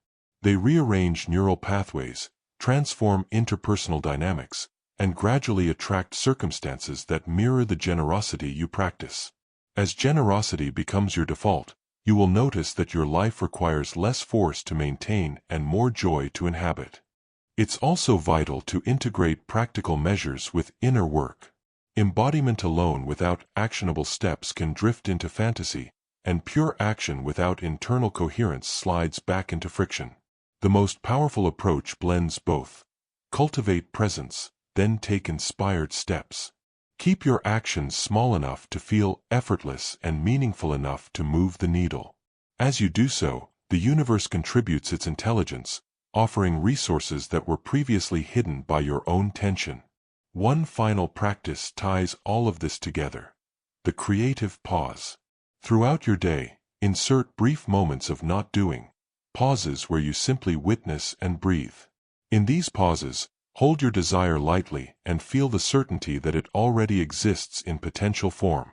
They rearrange neural pathways, transform interpersonal dynamics, and gradually attract circumstances that mirror the generosity you practice. As generosity becomes your default, you will notice that your life requires less force to maintain and more joy to inhabit. It's also vital to integrate practical measures with inner work. Embodiment alone without actionable steps can drift into fantasy, and pure action without internal coherence slides back into friction. The most powerful approach blends both. Cultivate presence, then take inspired steps. Keep your actions small enough to feel effortless and meaningful enough to move the needle. As you do so, the universe contributes its intelligence, offering resources that were previously hidden by your own tension. One final practice ties all of this together: the creative pause. Throughout your day, insert brief moments of not doing, pauses where you simply witness and breathe. In these pauses, hold your desire lightly and feel the certainty that it already exists in potential form.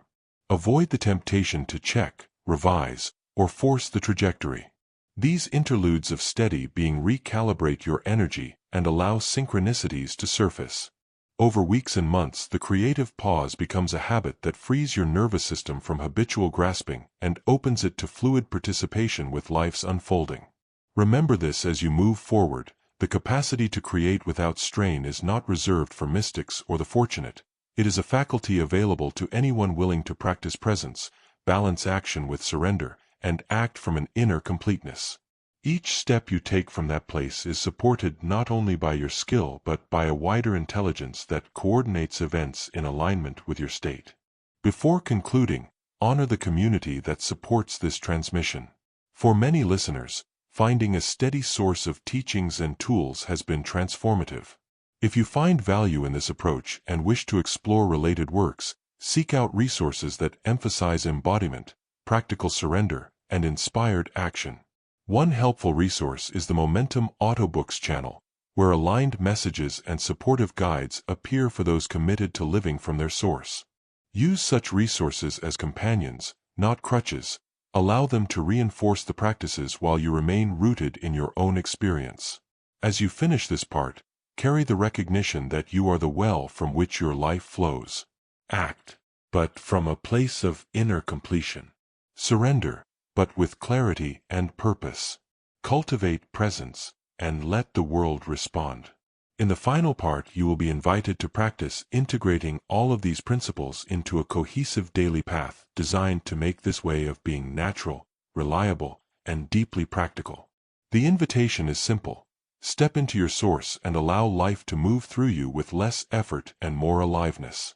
Avoid the temptation to check, revise, or force the trajectory. These interludes of steady being recalibrate your energy and allow synchronicities to surface. Over weeks and months, the creative pause becomes a habit that frees your nervous system from habitual grasping and opens it to fluid participation with life's unfolding. Remember this as you move forward: the capacity to create without strain is not reserved for mystics or the fortunate. It is a faculty available to anyone willing to practice presence, balance action with surrender, and act from an inner completeness. Each step you take from that place is supported not only by your skill but by a wider intelligence that coordinates events in alignment with your state. Before concluding, honor the community that supports this transmission. For many listeners, finding a steady source of teachings and tools has been transformative. If you find value in this approach and wish to explore related works, Seek out resources that emphasize embodiment, practical surrender, and inspired action. One helpful resource is the Momentum Audiobooks channel, where aligned messages and supportive guides appear for those committed to living from their source. Use such resources as companions, not crutches. Allow them to reinforce the practices while you remain rooted in your own experience. As you finish this part, carry the recognition that you are the well from which your life flows. Act, but from a place of inner completion. Surrender, but with clarity and purpose. Cultivate presence, and let the world respond. In the final part, you will be invited to practice integrating all of these principles into a cohesive daily path designed to make this way of being natural, reliable, and deeply practical. The invitation is simple. Step into your source and allow life to move through you with less effort and more aliveness.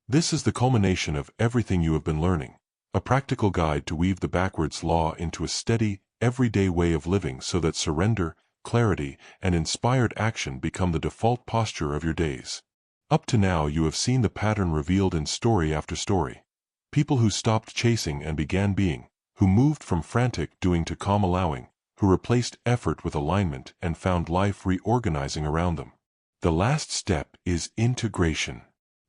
This is the culmination of everything you have been learning, a practical guide to weave the backwards law into a steady, everyday way of living so that surrender, clarity, and inspired action become the default posture of your days. Up to now, you have seen the pattern revealed in story after story. People who stopped chasing and began being, who moved from frantic doing to calm allowing, who replaced effort with alignment and found life reorganizing around them. The last step is integration.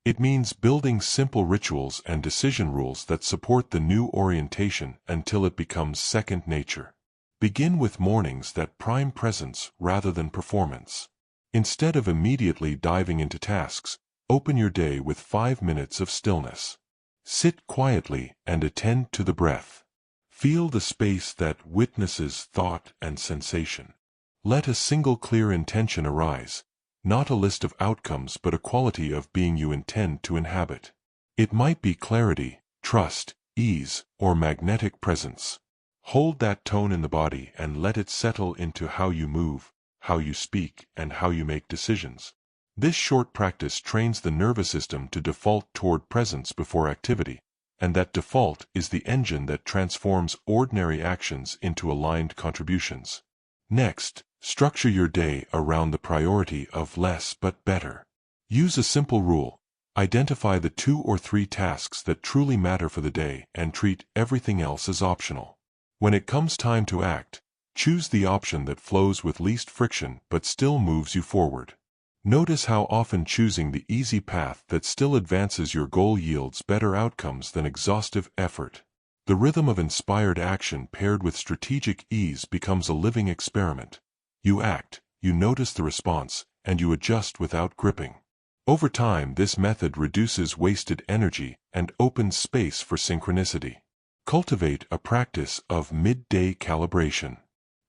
It means building simple rituals and decision rules that support the new orientation until it becomes second nature. Begin with mornings that prime presence rather than performance. Instead of immediately diving into tasks, open your day with 5 minutes of stillness. Sit quietly and attend to the breath. Feel the space that witnesses thought and sensation. Let a single clear intention arise, not a list of outcomes but a quality of being you intend to inhabit. It might be clarity, trust, ease, or magnetic presence. Hold that tone in the body and let it settle into how you move, how you speak, and how you make decisions. This short practice trains the nervous system to default toward presence before activity, and that default is the engine that transforms ordinary actions into aligned contributions. Next, structure your day around the priority of less but better. Use a simple rule. Identify the 2 or 3 tasks that truly matter for the day and treat everything else as optional. When it comes time to act, choose the option that flows with least friction but still moves you forward. Notice how often choosing the easy path that still advances your goal yields better outcomes than exhaustive effort. The rhythm of inspired action paired with strategic ease becomes a living experiment. You act, you notice the response, and you adjust without gripping. Over time, this method reduces wasted energy and opens space for synchronicity. Cultivate a practice of midday calibration.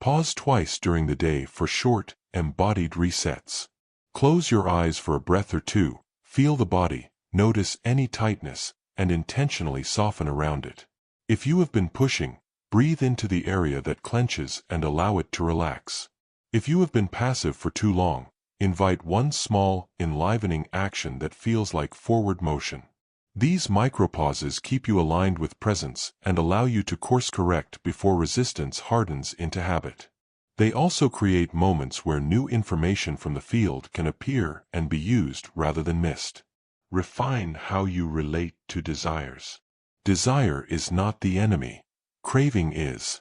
Pause twice during the day for short, embodied resets. Close your eyes for a breath or two, feel the body, notice any tightness, and intentionally soften around it. If you have been pushing, breathe into the area that clenches and allow it to relax. If you have been passive for too long, invite one small, enlivening action that feels like forward motion. These micropauses keep you aligned with presence and allow you to course correct before resistance hardens into habit. They also create moments where new information from the field can appear and be used rather than missed. Refine how you relate to desires. Desire is not the enemy. Craving is.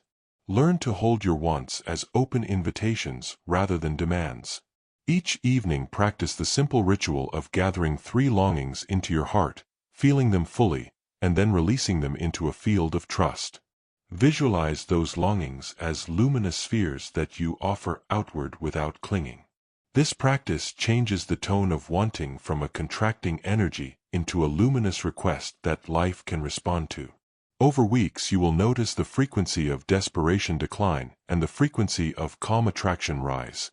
Learn to hold your wants as open invitations rather than demands. Each evening practice the simple ritual of gathering 3 longings into your heart, feeling them fully, and then releasing them into a field of trust. Visualize those longings as luminous spheres that you offer outward without clinging. This practice changes the tone of wanting from a contracting energy into a luminous request that life can respond to. Over weeks, you will notice the frequency of desperation decline and the frequency of calm attraction rise.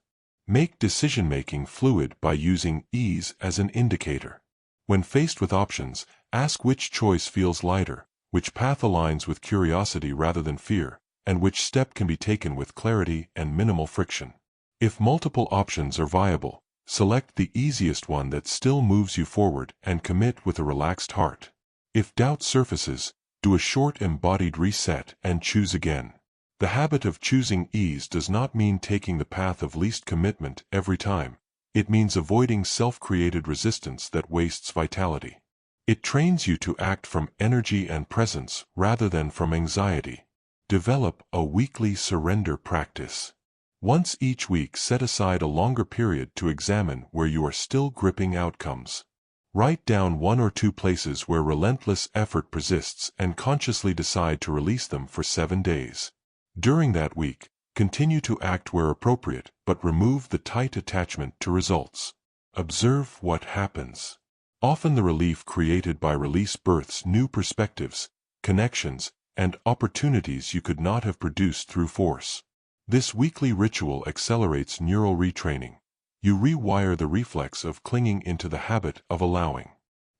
Make decision-making fluid by using ease as an indicator. When faced with options, ask which choice feels lighter, which path aligns with curiosity rather than fear, and which step can be taken with clarity and minimal friction. If multiple options are viable, select the easiest one that still moves you forward and commit with a relaxed heart. If doubt surfaces, do a short embodied reset and choose again. The habit of choosing ease does not mean taking the path of least commitment every time. It means avoiding self-created resistance that wastes vitality. It trains you to act from energy and presence rather than from anxiety. Develop a weekly surrender practice. Once each week, set aside a longer period to examine where you are still gripping outcomes. Write down 1 or 2 places where relentless effort persists and consciously decide to release them for 7 days. During that week, continue to act where appropriate, but remove the tight attachment to results. Observe what happens. Often the relief created by release births new perspectives, connections, and opportunities you could not have produced through force. This weekly ritual accelerates neural retraining. You rewire the reflex of clinging into the habit of allowing.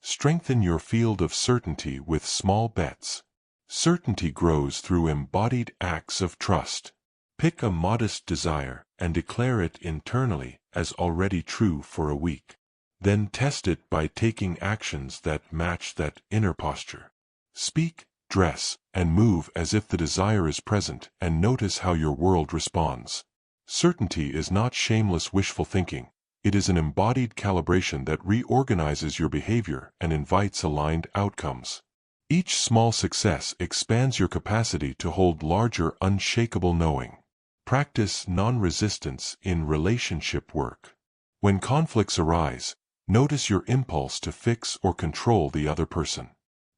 Strengthen your field of certainty with small bets. Certainty grows through embodied acts of trust. Pick a modest desire and declare it internally as already true for a week. Then test it by taking actions that match that inner posture. Speak, dress, and move as if the desire is present, and notice how your world responds. Certainty is not shameless wishful thinking. It is an embodied calibration that reorganizes your behavior and invites aligned outcomes. Each small success expands your capacity to hold larger, unshakable knowing. Practice non-resistance in relationship work. When conflicts arise, notice your impulse to fix or control the other person.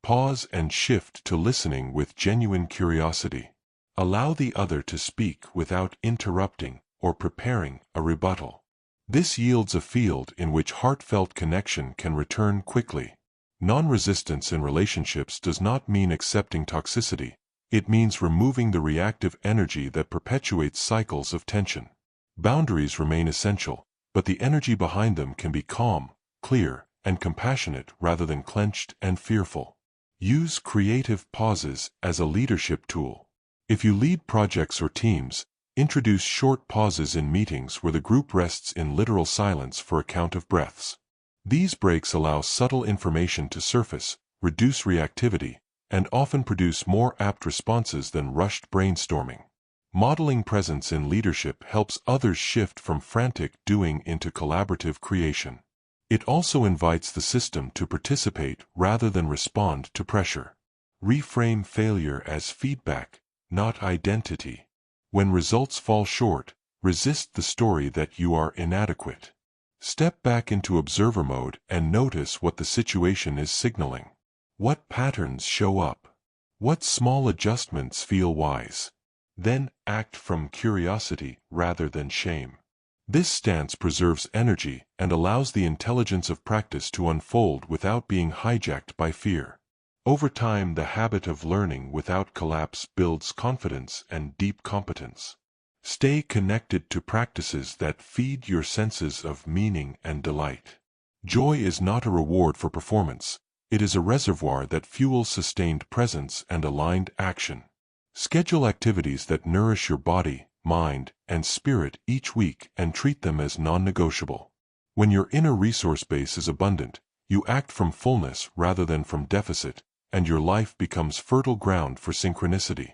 Pause and shift to listening with genuine curiosity. Allow the other to speak without interrupting or preparing a rebuttal. This yields a field in which heartfelt connection can return quickly. Non-resistance in relationships does not mean accepting toxicity. It means removing the reactive energy that perpetuates cycles of tension. Boundaries remain essential, but the energy behind them can be calm, clear, and compassionate rather than clenched and fearful. Use creative pauses as a leadership tool. If you lead projects or teams, introduce short pauses in meetings where the group rests in literal silence for a count of breaths. These breaks allow subtle information to surface, reduce reactivity, and often produce more apt responses than rushed brainstorming. Modeling presence in leadership helps others shift from frantic doing into collaborative creation. It also invites the system to participate rather than respond to pressure. Reframe failure as feedback, not identity. When results fall short, resist the story that you are inadequate. Step back into observer mode and notice what the situation is signaling. What patterns show up? What small adjustments feel wise? Then act from curiosity rather than shame. This stance preserves energy and allows the intelligence of practice to unfold without being hijacked by fear. Over time, the habit of learning without collapse builds confidence and deep competence. Stay connected to practices that feed your senses of meaning and delight. Joy is not a reward for performance. It is a reservoir that fuels sustained presence and aligned action. Schedule activities that nourish your body, mind, and spirit each week and treat them as non-negotiable. When your inner resource base is abundant, you act from fullness rather than from deficit, and your life becomes fertile ground for synchronicity.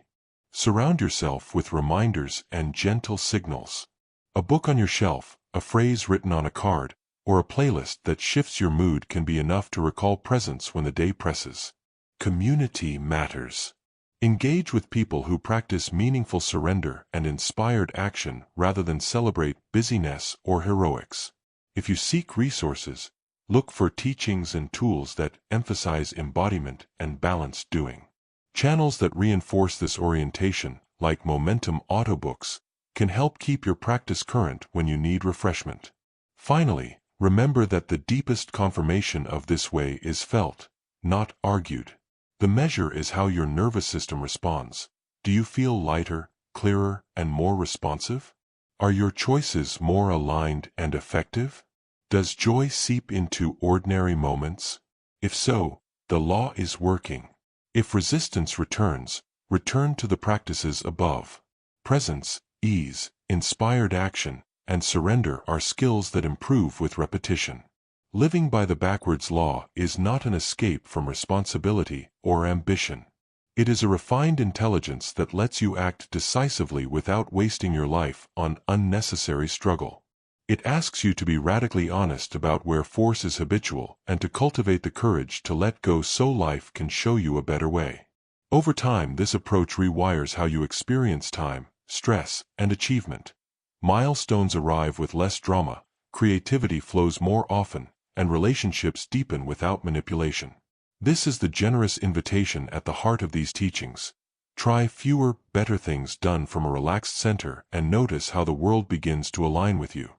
Surround yourself with reminders and gentle signals. A book on your shelf, a phrase written on a card, or a playlist that shifts your mood can be enough to recall presence when the day presses. Community matters. Engage with people who practice meaningful surrender and inspired action rather than celebrate busyness or heroics. If you seek resources, look for teachings and tools that emphasize embodiment and balanced doing. Channels that reinforce this orientation, like Momentum audiobooks, can help keep your practice current when you need refreshment. Finally, remember that the deepest confirmation of this way is felt, not argued. The measure is how your nervous system responds. Do you feel lighter, clearer, and more responsive? Are your choices more aligned and effective? Does joy seep into ordinary moments? If so, the law is working. If resistance returns, return to the practices above. Presence, ease, inspired action, and surrender are skills that improve with repetition. Living by the backwards law is not an escape from responsibility or ambition. It is a refined intelligence that lets you act decisively without wasting your life on unnecessary struggle. It asks you to be radically honest about where force is habitual and to cultivate the courage to let go so life can show you a better way. Over time, this approach rewires how you experience time, stress, and achievement. Milestones arrive with less drama, creativity flows more often, and relationships deepen without manipulation. This is the generous invitation at the heart of these teachings. Try fewer, better things done from a relaxed center and notice how the world begins to align with you.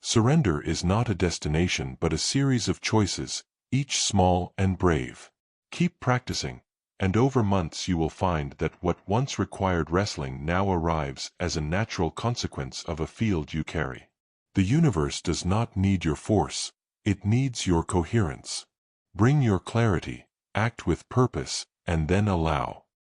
Surrender is not a destination but a series of choices, each small and brave. Keep practicing, and over months you will find that what once required wrestling now arrives as a natural consequence of a field you carry. The universe does not need your force, it needs your coherence. Bring your clarity, act with purpose, and then allow